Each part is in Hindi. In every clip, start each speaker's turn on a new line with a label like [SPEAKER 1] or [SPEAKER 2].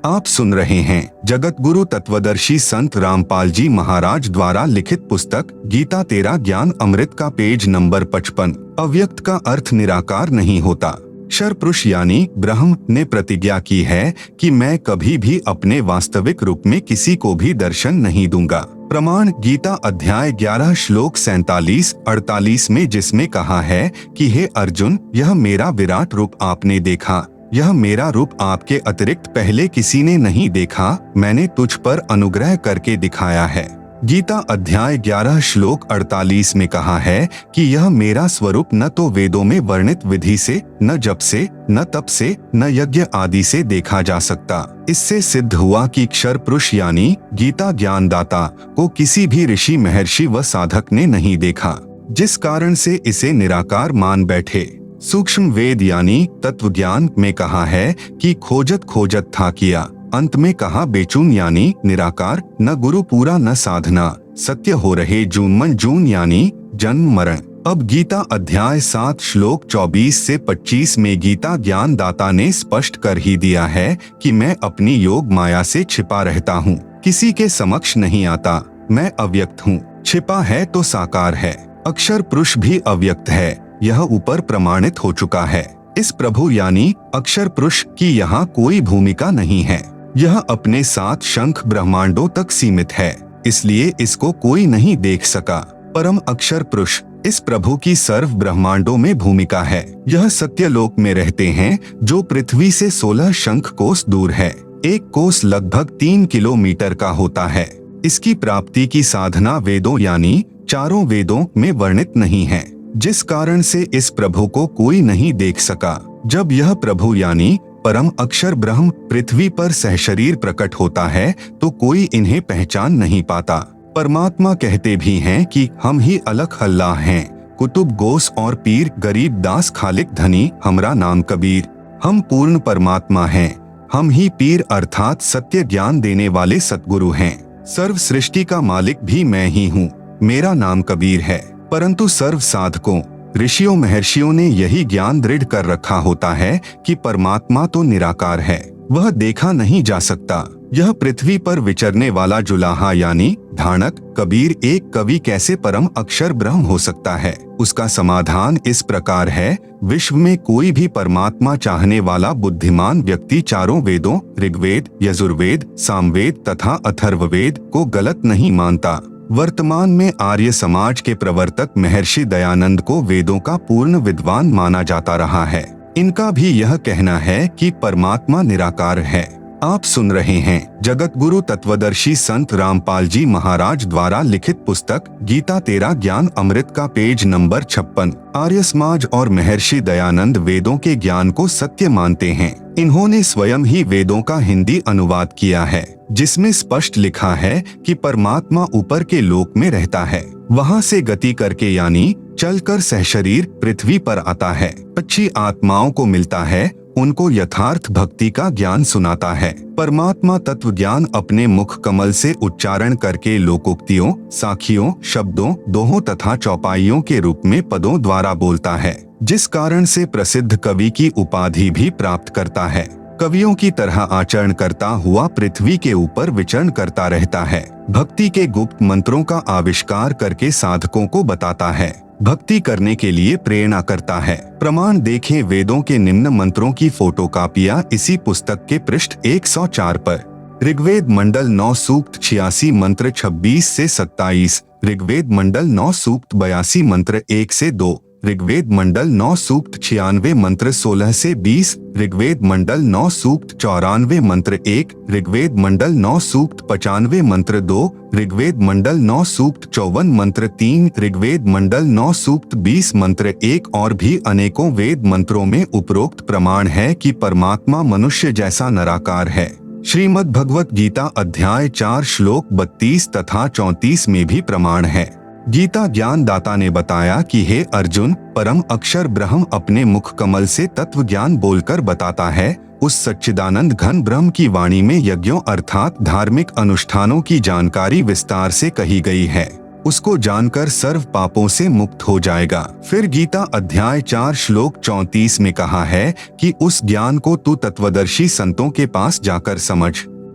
[SPEAKER 1] आप सुन रहे हैं जगत गुरु तत्वदर्शी संत रामपाल जी महाराज द्वारा लिखित पुस्तक गीता तेरा ज्ञान अमृत का पेज नंबर 55। अव्यक्त का अर्थ निराकार नहीं होता। क्षर पुरुष यानी ब्रह्म ने प्रतिज्ञा की है कि मैं कभी भी अपने वास्तविक रूप में किसी को भी दर्शन नहीं दूंगा। प्रमाण गीता अध्याय 11 श्लोक 47-48 में, जिसमें कहा है कि हे अर्जुन, यह मेरा विराट रूप आपने देखा, यह मेरा रूप आपके अतिरिक्त पहले किसी ने नहीं देखा, मैंने तुझ पर अनुग्रह करके दिखाया है। गीता अध्याय 11 श्लोक 48 में कहा है कि यह मेरा स्वरूप न तो वेदों में वर्णित विधि से, न जप से, न तप से, न यज्ञ आदि से देखा जा सकता। इससे सिद्ध हुआ कि क्षर पुरुष यानी गीता ज्ञानदाता को किसी भी ऋषि, महर्षि व साधक ने नहीं देखा, जिस कारण से इसे निराकार मान बैठे। सूक्ष्म वेद यानी तत्व ज्ञान में कहा है कि खोजत खोजत था किया, अंत में कहा बेचून यानी निराकार, न गुरु पूरा न साधना, सत्य हो रहे जून मन जून यानी जन्म मरण। अब गीता अध्याय 7 श्लोक 24 से 25 में गीता ज्ञान दाता ने स्पष्ट कर ही दिया है कि मैं अपनी योग माया से छिपा रहता हूँ, किसी के समक्ष नहीं आता, मैं अव्यक्त हूँ। छिपा है तो साकार है। अक्षर पुरुष भी अव्यक्त है, यह ऊपर प्रमाणित हो चुका है। इस प्रभु यानी अक्षर पुरुष की यहाँ कोई भूमिका नहीं है, यह अपने 7 शंख ब्रह्मांडों तक सीमित है, इसलिए इसको कोई नहीं देख सका। परम अक्षर पुरुष इस प्रभु की सर्व ब्रह्मांडों में भूमिका है। यह सत्यलोक में रहते हैं जो पृथ्वी से 16 शंख कोस दूर है। एक कोस लगभग 3 किलोमीटर का होता है। इसकी प्राप्ति की साधना वेदों यानी चारों वेदों में वर्णित नहीं है, जिस कारण से इस प्रभु को कोई नहीं देख सका। जब यह प्रभु यानी परम अक्षर ब्रह्म पृथ्वी पर सहशरीर प्रकट होता है तो कोई इन्हें पहचान नहीं पाता। परमात्मा कहते भी हैं कि हम ही अलग अल्लाह हैं, कुतुब गोस और पीर, गरीब दास खालिक धनी, हमरा नाम कबीर। हम पूर्ण परमात्मा हैं, हम ही पीर अर्थात सत्य ज्ञान देने वाले सतगुरु हैं। सर्व सृष्टि का मालिक भी मैं ही हूँ, मेरा नाम कबीर है। परंतु सर्व साधकों, ऋषियों, महर्षियों ने यही ज्ञान दृढ़ कर रखा होता है कि परमात्मा तो निराकार है, वह देखा नहीं जा सकता। यह पृथ्वी पर विचरने वाला जुलाहा यानी धानक कबीर एक कवि कैसे परम अक्षर ब्रह्म हो सकता है? उसका समाधान इस प्रकार है, विश्व में कोई भी परमात्मा चाहने वाला बुद्धिमान व्यक्ति चारों वेदों ऋग्वेद, यजुर्वेद, सामवेद तथा अथर्ववेद को गलत नहीं मानता। वर्तमान में आर्य समाज के प्रवर्तक महर्षि दयानंद को वेदों का पूर्ण विद्वान माना जाता रहा है। इनका भी यह कहना है कि परमात्मा निराकार है। आप सुन रहे हैं जगत गुरु तत्वदर्शी संत रामपाल जी महाराज द्वारा लिखित पुस्तक गीता तेरा ज्ञान अमृत का पेज नंबर 56। आर्य समाज और महर्षि दयानंद वेदों के ज्ञान को सत्य मानते हैं। इन्होंने स्वयं ही वेदों का हिंदी अनुवाद किया है, जिसमें स्पष्ट लिखा है कि परमात्मा ऊपर के लोक में रहता है, वहां से गति करके यानी चलकर सहशरीर पृथ्वी पर आता है, अच्छी आत्माओं को मिलता है, उनको यथार्थ भक्ति का ज्ञान सुनाता है। परमात्मा तत्व ज्ञान अपने मुख कमल से उच्चारण करके लोकोक्तियों, साखियों, शब्दों, दोहों तथा चौपाइयों के रूप में पदों द्वारा बोलता है, जिस कारण से प्रसिद्ध कवि की उपाधि भी प्राप्त करता है। कवियों की तरह आचरण करता हुआ पृथ्वी के ऊपर विचरण करता रहता है। भक्ति के गुप्त मंत्रों का आविष्कार करके साधकों को बताता है, भक्ति करने के लिए प्रेरणा करता है। प्रमाण देखें, वेदों के निम्न मंत्रों की फोटोकॉपियां इसी पुस्तक के पृष्ठ 104 पर। ऋग्वेद मंडल 9 सूक्त 86 मंत्र 26 से 27, ऋग्वेद मंडल 9 सूक्त 82 मंत्र 1 से 2, ऋग्वेद मंडल 9 सूक्त 96 मंत्र 16 से 20, ऋग्वेद मंडल 9 सूक्त 94 मंत्र 1, ऋग्वेद मंडल 9 सूक्त 95 मंत्र 2, ऋग्वेद मंडल 9 सूक्त 54 मंत्र 3, ऋग्वेद मंडल 9 सूक्त 20 मंत्र 1 और भी अनेकों वेद मंत्रों में उपरोक्त प्रमाण है कि परमात्मा मनुष्य जैसा निराकार है। श्रीमद् भगवत गीता अध्याय 4 श्लोक 32 तथा 34 में भी प्रमाण है। गीता ज्ञान दाता ने बताया कि हे अर्जुन, परम अक्षर ब्रह्म अपने मुख कमल से तत्व ज्ञान बोलकर बताता है। उस सच्चिदानंद घन ब्रह्म की वाणी में यज्ञों अर्थात धार्मिक अनुष्ठानों की जानकारी विस्तार से कही गई है। उसको जानकर सर्व पापों से मुक्त हो जाएगा। फिर गीता अध्याय 4 श्लोक 34 में कहा है कि उस ज्ञान को तू तत्वदर्शी संतों के पास जाकर समझ।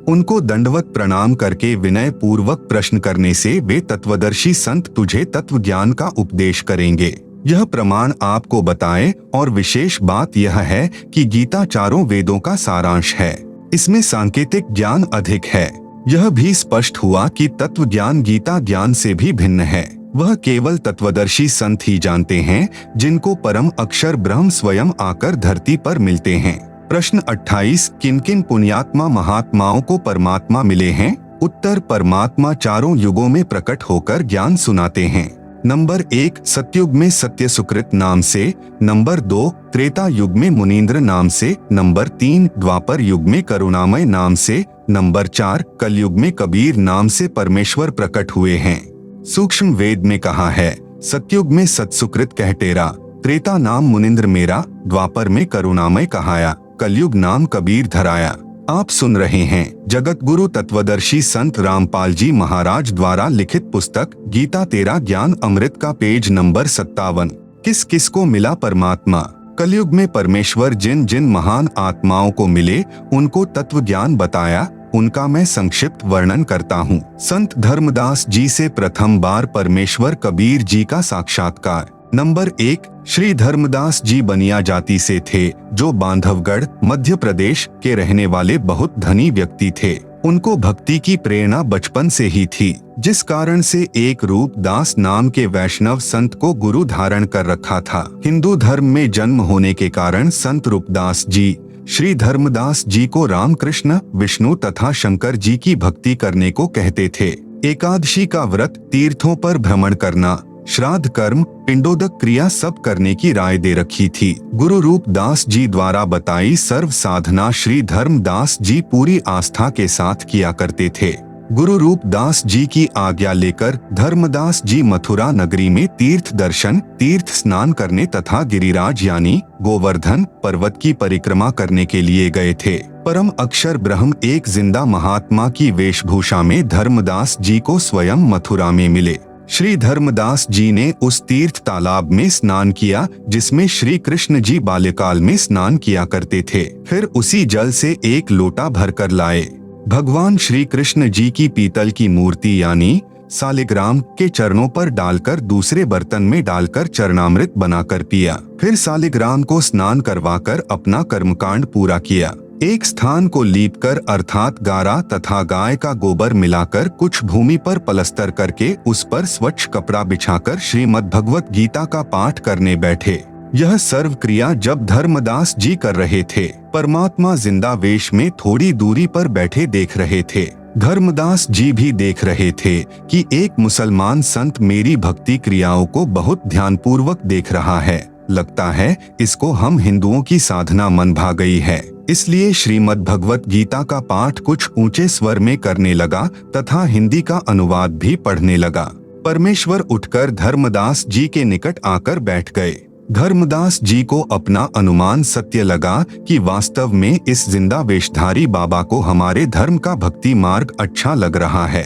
[SPEAKER 1] उनको दंडवत प्रणाम करके विनय पूर्वक प्रश्न करने से वे तत्वदर्शी संत तुझे तत्व ज्ञान का उपदेश करेंगे। यह प्रमाण आपको बताए, और विशेष बात यह है कि गीता चारों वेदों का सारांश है। इसमें सांकेतिक ज्ञान अधिक है। यह भी स्पष्ट हुआ कि तत्व ज्ञान गीता ज्ञान से भी भिन्न है। वह केवल तत्वदर्शी संत ही जानते हैं, जिनको परम अक्षर ब्रह्म स्वयं आकर धरती पर मिलते हैं। प्रश्न 28, किन किन पुण्यात्मा महात्माओं को परमात्मा मिले हैं? उत्तर, परमात्मा चारों युगों में प्रकट होकर ज्ञान सुनाते हैं। नंबर 1, सतयुग में सत्य सुकृत नाम से। नंबर 2, त्रेता युग में मुनीन्द्र नाम से। नंबर 3, द्वापर युग में करुणामय नाम से। नंबर 4, कलयुग में कबीर नाम से परमेश्वर प्रकट हुए हैं। सूक्ष्म वेद में कहा है, सतयुग में सत्सुकृत कहटेरा, त्रेता नाम मुनीन्द्र मेरा, द्वापर में करुणामय कहाया, कलयुग नाम कबीर धराया। आप सुन रहे हैं जगत गुरु तत्वदर्शी संत रामपाल जी महाराज द्वारा लिखित पुस्तक गीता तेरा ज्ञान अमृत का पेज नंबर 57। किस किस को मिला परमात्मा? कलयुग में परमेश्वर जिन जिन महान आत्माओं को मिले उनको तत्व ज्ञान बताया, उनका मैं संक्षिप्त वर्णन करता हूँ। संत धर्मदास जी से प्रथम बार परमेश्वर कबीर जी का साक्षात्कार। नंबर 1, श्री धर्मदास जी बनिया जाति से थे, जो बांधवगढ़ मध्य प्रदेश के रहने वाले बहुत धनी व्यक्ति थे। उनको भक्ति की प्रेरणा बचपन से ही थी, जिस कारण से एक रूप दास नाम के वैष्णव संत को गुरु धारण कर रखा था। हिंदू धर्म में जन्म होने के कारण संत रूपदास जी श्री धर्मदास जी को रामकृष्ण, विष्णु तथा शंकर जी की भक्ति करने को कहते थे। एकादशी का व्रत, तीर्थों पर भ्रमण करना, श्राद्ध कर्म, पिंडोदक क्रिया सब करने की राय दे रखी थी। गुरु रूपदास जी द्वारा बताई सर्व साधना श्री धर्मदास जी पूरी आस्था के साथ किया करते थे। गुरु रूपदास जी की आज्ञा लेकर धर्मदास जी मथुरा नगरी में तीर्थ दर्शन, तीर्थ स्नान करने तथा गिरिराज यानी गोवर्धन पर्वत की परिक्रमा करने के लिए गए थे। परम अक्षर ब्रह्म एक जिंदा महात्मा की वेशभूषा में धर्मदास जी को स्वयं मथुरा में मिले। श्री धर्मदास जी ने उस तीर्थ तालाब में स्नान किया जिसमें श्री कृष्ण जी बाल्यकाल में स्नान किया करते थे। फिर उसी जल से एक लोटा भरकर लाए। भगवान श्री कृष्ण जी की पीतल की मूर्ति यानी सालिग्राम के चरणों पर डालकर दूसरे बर्तन में डालकर चरणामृत बनाकर पिया। फिर सालिग्राम को स्नान करवाकर अपना कर्मकांड पूरा किया। एक स्थान को लीपकर अर्थात गारा तथा गाय का गोबर मिलाकर कुछ भूमि पर पलस्तर करके उस पर स्वच्छ कपड़ा बिछाकर श्रीमद् भगवत गीता का पाठ करने बैठे। यह सर्व क्रिया जब धर्मदास जी कर रहे थे, परमात्मा जिंदा वेश में थोड़ी दूरी पर बैठे देख रहे थे। धर्मदास जी भी देख रहे थे कि एक मुसलमान संत मेरी भक्ति क्रियाओं को बहुत ध्यानपूर्वक देख रहा है। लगता है इसको हम हिंदुओं की साधना मन भा गई है। इसलिए श्रीमद् भगवत गीता का पाठ कुछ ऊंचे स्वर में करने लगा तथा हिंदी का अनुवाद भी पढ़ने लगा। परमेश्वर उठकर धर्मदास जी के निकट आकर बैठ गए। धर्मदास जी को अपना अनुमान सत्य लगा कि वास्तव में इस जिंदा वेशधारी बाबा को हमारे धर्म का भक्ति मार्ग अच्छा लग रहा है।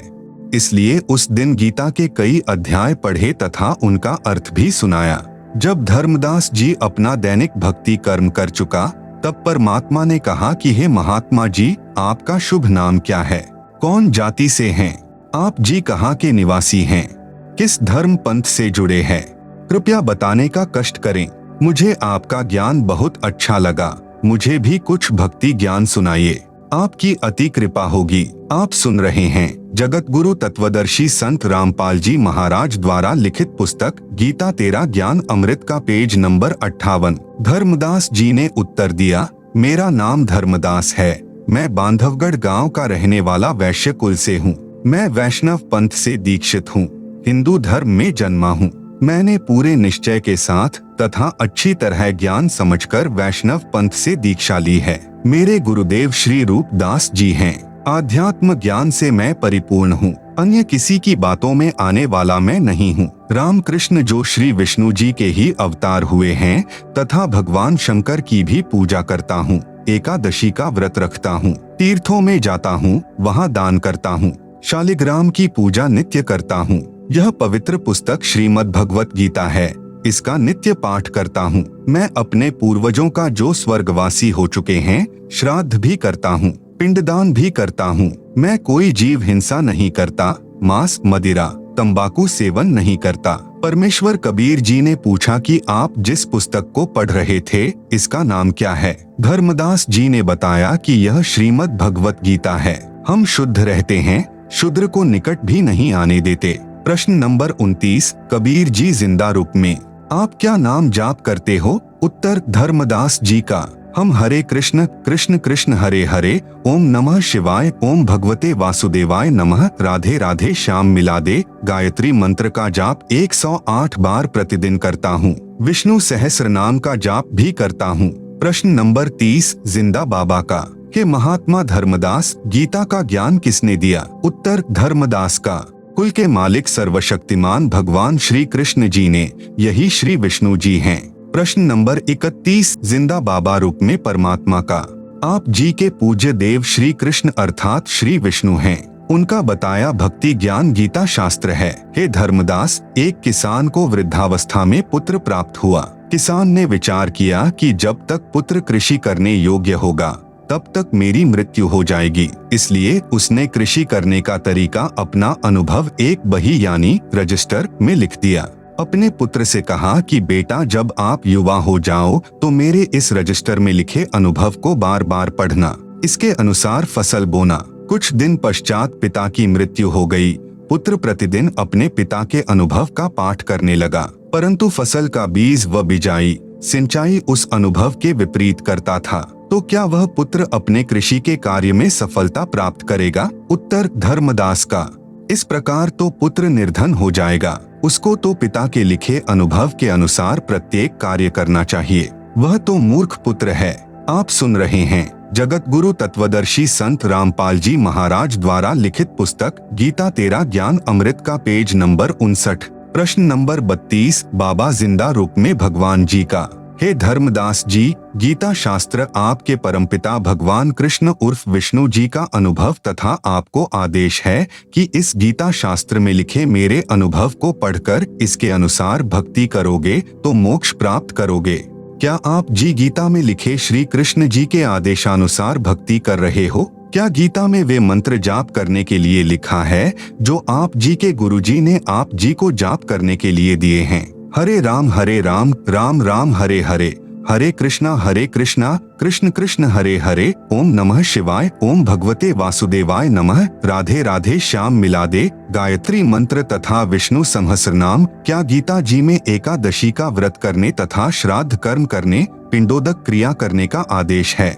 [SPEAKER 1] इसलिए उस दिन गीता के कई अध्याय पढ़े तथा उनका अर्थ भी सुनाया। जब धर्मदास जी अपना दैनिक भक्ति कर्म कर चुका, तब परमात्मा ने कहा कि हे महात्मा जी, आपका शुभ नाम क्या है? कौन जाति से हैं? आप जी कहाँ के निवासी हैं? किस धर्म पंथ से जुड़े हैं? कृपया बताने का कष्ट करें। मुझे आपका ज्ञान बहुत अच्छा लगा। मुझे भी कुछ भक्ति ज्ञान सुनाइए। आपकी अति कृपा होगी। आप सुन रहे हैं जगत गुरु तत्वदर्शी संत रामपाल जी महाराज द्वारा लिखित पुस्तक गीता तेरा ज्ञान अमृत का पेज नंबर 58। धर्मदास जी ने उत्तर दिया, मेरा नाम धर्मदास है। मैं बांधवगढ़ गांव का रहने वाला वैश्य कुल से हूँ। मैं वैष्णव पंथ से दीक्षित हूँ। हिंदू धर्म में जन्मा हूँ। मैंने पूरे निश्चय के साथ तथा अच्छी तरह ज्ञान समझकर वैष्णव पंथ से दीक्षा ली है। मेरे गुरुदेव श्री रूपदास जी हैं। आध्यात्म ज्ञान से मैं परिपूर्ण हूँ। अन्य किसी की बातों में आने वाला मैं नहीं हूँ। रामकृष्ण जो श्री विष्णु जी के ही अवतार हुए हैं तथा भगवान शंकर की भी पूजा करता हूँ। एकादशी का व्रत रखता हूँ। तीर्थों में जाता हूँ, वहाँ दान करता हूँ। शालिग्राम की पूजा नित्य करता हूँ। यह पवित्र पुस्तक श्रीमद् भगवत गीता है। इसका नित्य पाठ करता हूँ। मैं अपने पूर्वजों का जो स्वर्गवासी हो चुके हैं श्राद्ध भी करता हूँ, पिंडदान भी करता हूँ। मैं कोई जीव हिंसा नहीं करता, मांस, मदिरा, तंबाकू सेवन नहीं करता। परमेश्वर कबीर जी ने पूछा कि आप जिस पुस्तक को पढ़ रहे थे इसका नाम क्या है? धर्मदास जी ने बताया कि यह श्रीमद् भगवत गीता है। हम शुद्ध रहते हैं, शूद्र को निकट भी नहीं आने देते। प्रश्न नंबर 29, कबीर जी जिंदा रूप में आप क्या नाम जाप करते हो? उत्तर, धर्मदास जी का हम हरे कृष्ण कृष्ण कृष्ण हरे हरे, ओम नमः शिवाय, ओम भगवते वासुदेवाय नमः, राधे राधे श्याम मिलादे गायत्री मंत्र का जाप 108 बार प्रतिदिन करता हूँ। विष्णु सहस्र नाम का जाप भी करता हूँ। प्रश्न नंबर 30, जिंदा बाबा का हे महात्मा धर्मदास, गीता का ज्ञान किसने दिया? उत्तर, धर्मदास का कुल के मालिक सर्वशक्तिमान भगवान श्री कृष्ण जी ने, यही श्री विष्णु जी हैं। प्रश्न नंबर 31, जिंदा बाबा रूप में परमात्मा का आप जी के पूज्य देव श्री कृष्ण अर्थात श्री विष्णु हैं। उनका बताया भक्ति ज्ञान गीता शास्त्र है। हे धर्मदास, एक किसान को वृद्धावस्था में पुत्र प्राप्त हुआ। किसान ने विचार किया कि जब तक पुत्र कृषि करने योग्य होगा तब तक मेरी मृत्यु हो जाएगी। इसलिए उसने कृषि करने का तरीका अपना अनुभव एक बही यानी रजिस्टर में लिख दिया। अपने पुत्र से कहा कि बेटा, जब आप युवा हो जाओ तो मेरे इस रजिस्टर में लिखे अनुभव को बार बार पढ़ना, इसके अनुसार फसल बोना। कुछ दिन पश्चात पिता की मृत्यु हो गई। पुत्र प्रतिदिन अपने पिता के अनुभव का पाठ करने लगा, परंतु फसल का बीज व बिजाई, सिंचाई उस अनुभव के विपरीत करता था। तो क्या वह पुत्र अपने कृषि के कार्य में सफलता प्राप्त करेगा? उत्तर, धर्मदास का इस प्रकार तो पुत्र निर्धन हो जाएगा। उसको तो पिता के लिखे अनुभव के अनुसार प्रत्येक कार्य करना चाहिए। वह तो मूर्ख पुत्र है। आप सुन रहे हैं जगत गुरु तत्वदर्शी संत रामपाल जी महाराज द्वारा लिखित पुस्तक गीता तेरा ज्ञान अमृत का पेज नंबर 59। प्रश्न नंबर 32, बाबा जिंदा रूप में भगवान जी का हे धर्मदास जी, गीता शास्त्र आपके परमपिता भगवान कृष्ण उर्फ विष्णु जी का अनुभव तथा आपको आदेश है कि इस गीता शास्त्र में लिखे मेरे अनुभव को पढ़कर इसके अनुसार भक्ति करोगे तो मोक्ष प्राप्त करोगे। क्या आप जी गीता में लिखे श्री कृष्ण जी के आदेशानुसार भक्ति कर रहे हो? क्या गीता में वे मंत्र जाप करने के लिए लिखा है जो आप जी के गुरुजी ने आप जी को जाप करने के लिए दिए हैं? हरे राम राम राम हरे हरे, हरे कृष्णा कृष्ण कृष्ण हरे हरे, ओम नमः शिवाय, ओम भगवते वासुदेवाय नमः, राधे राधे श्याम मिलादे गायत्री मंत्र तथा विष्णु सहस्रनाम। क्या गीता जी में एकादशी का व्रत करने तथा श्राद्ध कर्म करने, पिंडोदक क्रिया करने का आदेश है?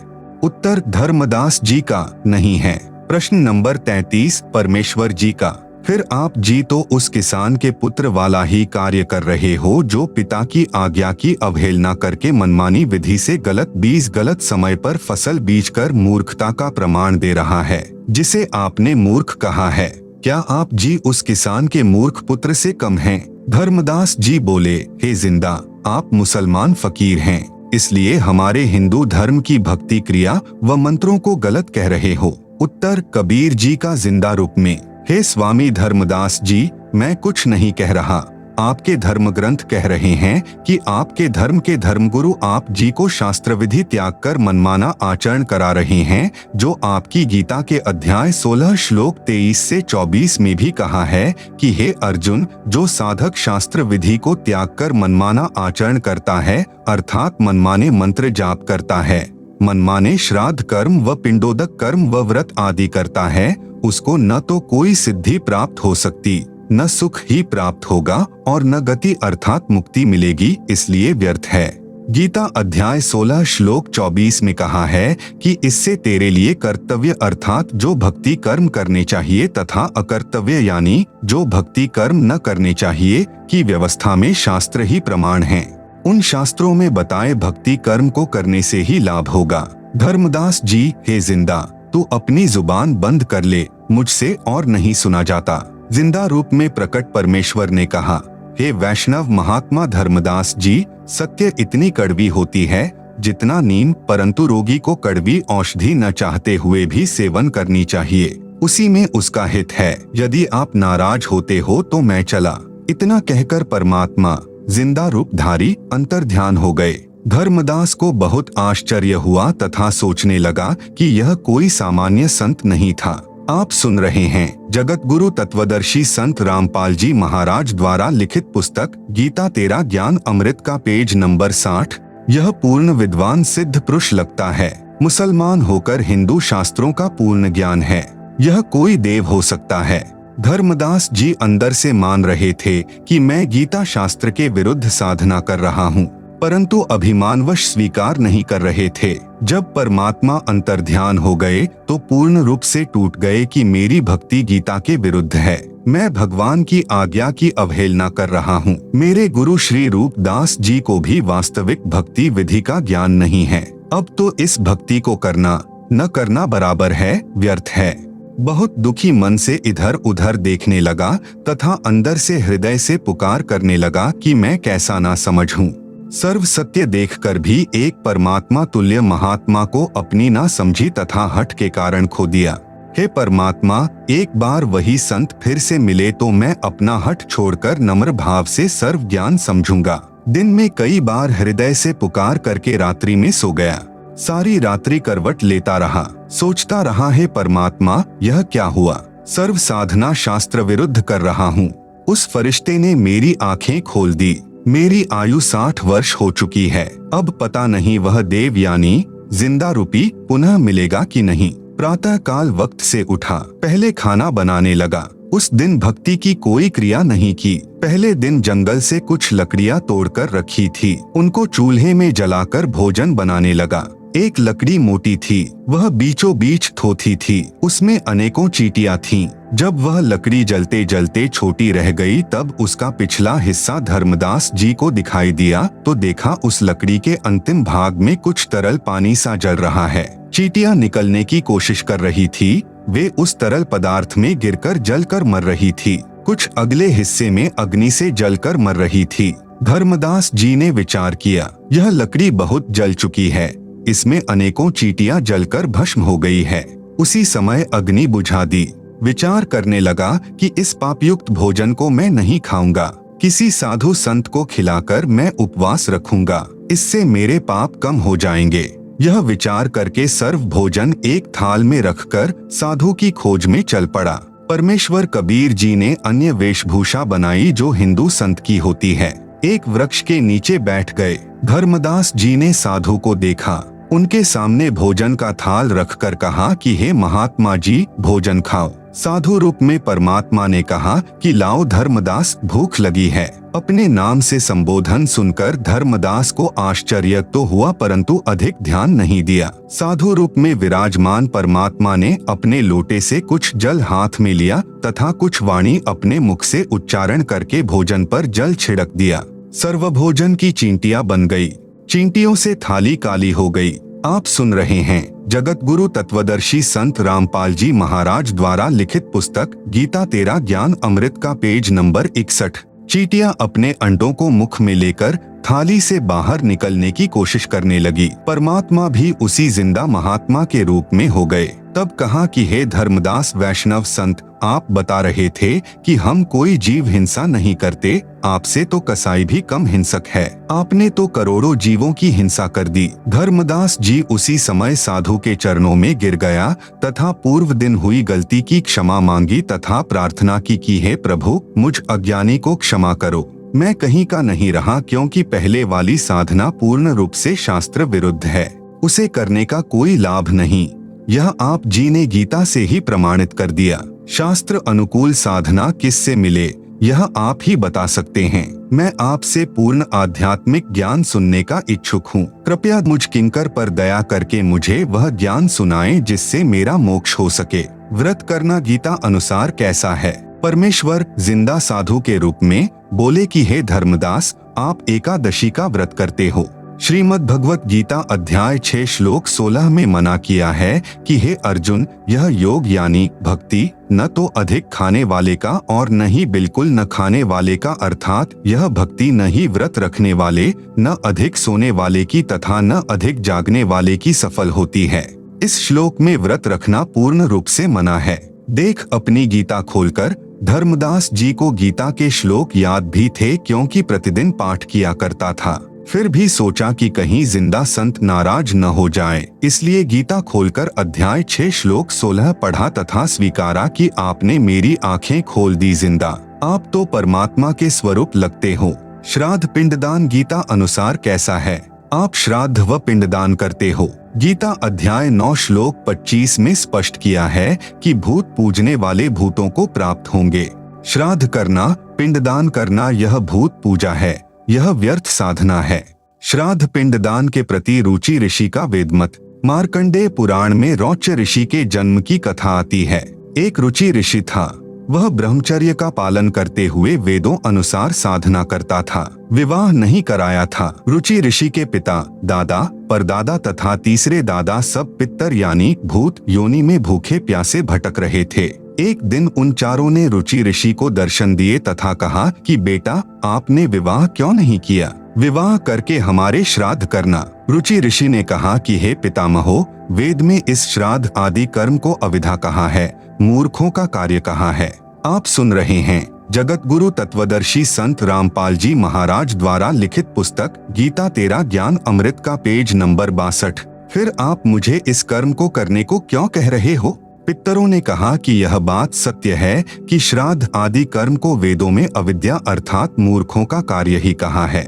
[SPEAKER 1] उत्तर, धर्मदास जी का नहीं है। प्रश्न नंबर 33, परमेश्वर जी का फिर आप जी तो उस किसान के पुत्र वाला ही कार्य कर रहे हो जो पिता की आज्ञा की अवहेलना करके मनमानी विधि से गलत बीज गलत समय पर फसल बीजकर मूर्खता का प्रमाण दे रहा है, जिसे आपने मूर्ख कहा है। क्या आप जी उस किसान के मूर्ख पुत्र से कम हैं? धर्मदास जी बोले, हे जिंदा, आप मुसलमान फकीर हैं, इसलिए हमारे हिंदू धर्म की भक्ति क्रिया व मंत्रों को गलत कह रहे हो। उत्तर, कबीर जी का जिंदा रूप में हे स्वामी धर्मदास जी, मैं कुछ नहीं कह रहा। आपके धर्म ग्रंथ कह रहे हैं कि आपके धर्म के धर्मगुरु आप जी को शास्त्र विधि त्याग कर मनमाना आचरण करा रहे हैं, जो आपकी गीता के अध्याय 16 श्लोक 23 से 24 में भी कहा है कि हे अर्जुन, जो साधक शास्त्र विधि को त्याग कर मनमाना आचरण करता है अर्थात मनमाने मंत्र जाप करता है, मनमाने श्राद्ध कर्म व पिंडोदक कर्म व व्रत आदि करता है, उसको न तो कोई सिद्धि प्राप्त हो सकती, न सुख ही प्राप्त होगा और न गति अर्थात मुक्ति मिलेगी, इसलिए व्यर्थ है। गीता अध्याय 16 श्लोक 24 में कहा है कि इससे तेरे लिए कर्तव्य अर्थात जो भक्ति कर्म करने चाहिए तथा अकर्तव्य यानी जो भक्ति कर्म न करने चाहिए की व्यवस्था में शास्त्र ही प्रमाण हैं। उन शास्त्रों में बताए भक्ति कर्म को करने से ही लाभ होगा। धर्मदास जी, हे जिंदा, तू अपनी जुबान बंद कर ले, मुझसे और नहीं सुना जाता। जिंदा रूप में प्रकट परमेश्वर ने कहा, हे वैष्णव महात्मा धर्मदास जी, सत्य इतनी कड़वी होती है जितना नीम, परंतु रोगी को कड़वी औषधि न चाहते हुए भी सेवन करनी चाहिए। उसी में उसका हित है। यदि आप नाराज होते हो तो मैं चला। इतना कहकर परमात्मा जिंदा रूपधारी अंतर्ध्यान हो गए। धर्मदास को बहुत आश्चर्य हुआ तथा सोचने लगा कि यह कोई सामान्य संत नहीं था। आप सुन रहे हैं जगत गुरु तत्वदर्शी संत रामपाल जी महाराज द्वारा लिखित पुस्तक गीता तेरा ज्ञान अमृत का पेज नंबर 60। यह पूर्ण विद्वान सिद्ध पुरुष लगता है। मुसलमान होकर हिंदू शास्त्रों का पूर्ण ज्ञान है। यह कोई देव हो सकता है। धर्मदास जी अंदर से मान रहे थे कि मैं गीता शास्त्र के विरुद्ध साधना कर रहा हूँ, परंतु अभिमानवश स्वीकार नहीं कर रहे थे। जब परमात्मा अंतर्ध्यान हो गए तो पूर्ण रूप से टूट गए कि मेरी भक्ति गीता के विरुद्ध है। मैं भगवान की आज्ञा की अवहेलना कर रहा हूँ। मेरे गुरु श्री रूपदास जी को भी वास्तविक भक्ति विधि का ज्ञान नहीं है। अब तो इस भक्ति को करना न करना बराबर है, व्यर्थ है। बहुत दुखी मन से इधर उधर देखने लगा तथा अंदर से हृदय से पुकार करने लगा कि मैं कैसा ना समझूं। सर्व सत्य देखकर भी एक परमात्मा तुल्य महात्मा को अपनी ना समझी तथा हठ के कारण खो दिया। हे परमात्मा, एक बार वही संत फिर से मिले तो मैं अपना हठ छोड़कर नम्र भाव से सर्व ज्ञान समझूंगा। दिन में कई बार हृदय से पुकार करके रात्रि में सो गया। सारी रात्रि करवट लेता रहा, सोचता रहा, हे परमात्मा यह क्या हुआ? सर्व साधना शास्त्र विरुद्ध कर रहा हूँ। उस फरिश्ते ने मेरी आंखें खोल दी। मेरी आयु 60 वर्ष हो चुकी है। अब पता नहीं वह देव यानी जिंदा रूपी पुनः मिलेगा कि नहीं। प्रातः काल वक्त से उठा, पहले खाना बनाने लगा। उस दिन भक्ति की कोई क्रिया नहीं की। पहले दिन जंगल से कुछ लकड़ियां तोड़कर रखी थी, उनको चूल्हे में जलाकर भोजन बनाने लगा। एक लकड़ी मोटी थी, वह बीचों बीच थोथी थी, उसमें अनेकों चींटियां थीं। जब वह लकड़ी जलते जलते छोटी रह गई तब उसका पिछला हिस्सा धर्मदास जी को दिखाई दिया तो देखा उस लकड़ी के अंतिम भाग में कुछ तरल पानी सा जल रहा है। चींटियां निकलने की कोशिश कर रही थी, वे उस तरल पदार्थ में गिरकर जलकर मर रही थी। कुछ अगले हिस्से में अग्नि से जलकर मर रही थी। धर्मदास जी ने विचार किया, यह लकड़ी बहुत जल चुकी है, इसमें अनेकों चींटियां जलकर भस्म हो गई है। उसी समय अग्नि बुझा दी। विचार करने लगा कि इस पापयुक्त भोजन को मैं नहीं खाऊंगा, किसी साधु संत को खिलाकर मैं उपवास रखूंगा, इससे मेरे पाप कम हो जाएंगे। यह विचार करके सर्व भोजन एक थाल में रखकर साधु की खोज में चल पड़ा। परमेश्वर कबीर जी ने अन्य वेशभूषा बनाई जो हिंदू संत की होती है। एक वृक्ष के नीचे बैठ गए। धर्मदास जी ने साधु को देखा, उनके सामने भोजन का थाल रखकर कहा कि हे महात्मा जी भोजन खाओ। साधु रूप में परमात्मा ने कहा कि लाओ धर्मदास, भूख लगी है। अपने नाम से संबोधन सुनकर धर्मदास को आश्चर्य तो हुआ परंतु अधिक ध्यान नहीं दिया। साधु रूप में विराजमान परमात्मा ने अपने लोटे से कुछ जल हाथ में लिया तथा कुछ वाणी अपने मुख से उच्चारण करके भोजन पर जल छिड़क दिया। सर्वभोजन की चींटियां बन गई। चींटियों से थाली काली हो गई। आप सुन रहे हैं जगत गुरु तत्वदर्शी संत रामपाल जी महाराज द्वारा लिखित पुस्तक गीता तेरा ज्ञान अमृत का पेज नंबर 61। चींटियां अपने अंडों को मुख में लेकर थाली से बाहर निकलने की कोशिश करने लगी। परमात्मा भी उसी जिंदा महात्मा के रूप में हो गए। तब कहा कि हे धर्मदास वैष्णव संत, आप बता रहे थे कि हम कोई जीव हिंसा नहीं करते, आपसे तो कसाई भी कम हिंसक है। आपने तो करोड़ों जीवों की हिंसा कर दी। धर्मदास जी उसी समय साधु के चरणों में गिर गया तथा पूर्व दिन हुई गलती की क्षमा मांगी तथा प्रार्थना की हे प्रभु, मुझ अज्ञानी को क्षमा करो। मैं कहीं का नहीं रहा क्योंकि पहले वाली साधना पूर्ण रूप से शास्त्र विरुद्ध है, उसे करने का कोई लाभ नहीं। यह आप जी ने गीता से ही प्रमाणित कर दिया। शास्त्र अनुकूल साधना किससे मिले यह आप ही बता सकते हैं। मैं आपसे पूर्ण आध्यात्मिक ज्ञान सुनने का इच्छुक हूँ। कृपया मुझ किंकर पर दया करके मुझे वह ज्ञान सुनाएं जिससे मेरा मोक्ष हो सके। व्रत करना गीता अनुसार कैसा है? परमेश्वर जिंदा साधु के रूप में बोले कि हे धर्मदास, आप एकादशी का व्रत करते हो। श्रीमद् भगवत गीता अध्याय 6 श्लोक 16 में मना किया है कि हे अर्जुन, यह योग यानी भक्ति न तो अधिक खाने वाले का और न ही बिल्कुल न खाने वाले का, अर्थात यह भक्ति न ही व्रत रखने वाले, न अधिक सोने वाले की तथा न अधिक जागने वाले की सफल होती है। इस श्लोक में व्रत रखना पूर्ण रूप से मना है। देख अपनी गीता खोलकर। धर्मदास जी को गीता के श्लोक याद भी थे क्योंकि प्रतिदिन पाठ किया करता था। फिर भी सोचा कि कहीं जिंदा संत नाराज न हो जाए, इसलिए गीता खोलकर अध्याय 6 श्लोक 16 पढ़ा तथा स्वीकारा कि आपने मेरी आंखें खोल दी जिंदा। आप तो परमात्मा के स्वरूप लगते हो। श्राद्ध पिंडदान गीता अनुसार कैसा है? आप श्राद्ध व पिंडदान करते हो। गीता अध्याय 9 श्लोक 25 में स्पष्ट किया है कि भूत पूजने वाले भूतों को प्राप्त होंगे। श्राद्ध करना, पिंडदान करना यह भूत पूजा है, यह व्यर्थ साधना है। श्राद्ध पिंडदान के प्रति रुचि ऋषि का वेदमत। मार्कंडेय पुराण में रौच्य ऋषि के जन्म की कथा आती है। एक रुचि ऋषि था। वह ब्रह्मचर्य का पालन करते हुए वेदों अनुसार साधना करता था। विवाह नहीं कराया था। रुचि ऋषि के पिता, दादा, परदादा तथा तीसरे दादा सब पितर यानी भूत योनि में भूखे प्यासे भटक रहे थे। एक दिन उन चारों ने रुचि ऋषि को दर्शन दिए तथा कहा कि बेटा, आपने विवाह क्यों नहीं किया? विवाह करके हमारे श्राद्ध करना। रुचि ऋषि ने कहा कि हे पितामहो, वेद में इस श्राद्ध आदि कर्म को अविधा कहा है, मूर्खों का कार्य कहा है। आप सुन रहे हैं जगत गुरु तत्वदर्शी संत रामपाल जी महाराज द्वारा लिखित पुस्तक गीता तेरा ज्ञान अमृत का पेज नंबर 62। फिर आप मुझे इस कर्म को करने को क्यों कह रहे हो? पितरों ने कहा कि यह बात सत्य है कि श्राद्ध आदि कर्म को वेदों में अविद्या अर्थात मूर्खों का कार्य ही कहा है।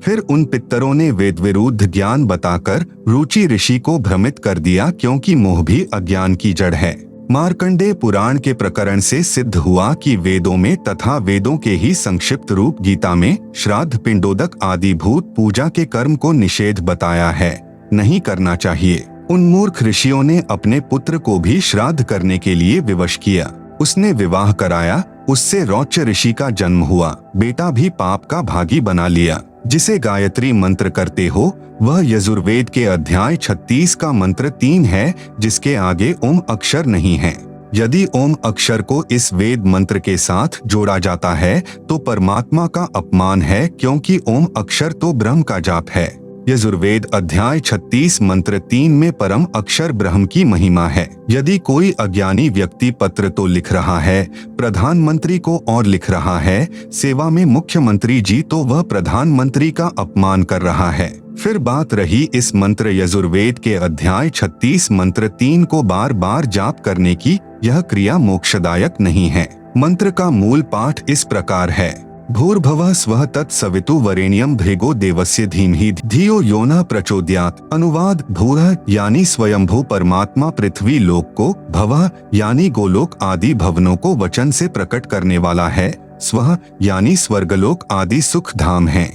[SPEAKER 1] फिर उन पितरों ने वेद विरुद्ध ज्ञान बताकर रुचि ऋषि को भ्रमित कर दिया क्योंकि मोह भी अज्ञान की जड़ है। मार्कंडेय पुराण के प्रकरण से सिद्ध हुआ कि वेदों में तथा वेदों के ही संक्षिप्त रूप गीता में श्राद्ध पिंडोदक आदि भूत पूजा के कर्म को निषेध बताया है, नहीं करना चाहिए। उन मूर्ख ऋषियों ने अपने पुत्र को भी श्राद्ध करने के लिए विवश किया। उसने विवाह कराया, उससे रौच्य ऋषि का जन्म हुआ। बेटा भी पाप का भागी बना लिया। जिसे गायत्री मंत्र करते हो वह यजुर्वेद के अध्याय 36 का मंत्र 3 है, जिसके आगे ओम अक्षर नहीं है। यदि ओम अक्षर को इस वेद मंत्र के साथ जोड़ा जाता है तो परमात्मा का अपमान है, क्योंकि ओम अक्षर तो ब्रह्म का जाप है। यजुर्वेद अध्याय 36 मंत्र 3 में परम अक्षर ब्रह्म की महिमा है। यदि कोई अज्ञानी व्यक्ति पत्र तो लिख रहा है, प्रधानमंत्री को और लिख रहा है, सेवा में मुख्यमंत्री जी, तो वह प्रधानमंत्री का अपमान कर रहा है। फिर बात रही इस मंत्र यजुर्वेद के अध्याय 36 मंत्र 3 को बार बार जाप करने की, यह क्रिया मोक्षदायक नहीं है। मंत्र का मूल पाठ इस प्रकार है: भूर्भुवः स्वः तत्सवितु वरेण्यं भृगो देवस्य धीमहि धियो यो नः प्रचोदयात्। अनुवाद: भूः यानी स्वयंभू परमात्मा पृथ्वी लोक को, भवः यानी गोलोक आदि भवनों को वचन से प्रकट करने वाला है, स्वः यानी स्वर्गलोक आदि सुख धाम है,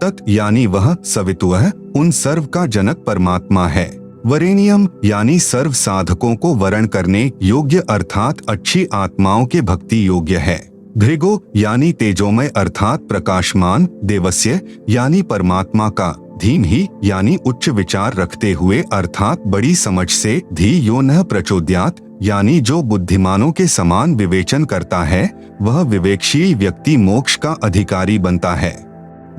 [SPEAKER 1] तत् यानी वह, सवितुः उन सर्व का जनक परमात्मा है, वरेण्यम यानी सर्व साधकों को वरण करने योग्य अर्थात अच्छी आत्माओं के भक्ति योग्य है, भृगो यानी तेजोमय अर्थात प्रकाशमान, देवस्य यानी परमात्मा का, धीमहि यानी उच्च विचार रखते हुए अर्थात बड़ी समझ से, धी यो नः प्रचोदयात् यानी जो बुद्धिमानों के समान विवेचन करता है, वह विवेकशील व्यक्ति मोक्ष का अधिकारी बनता है।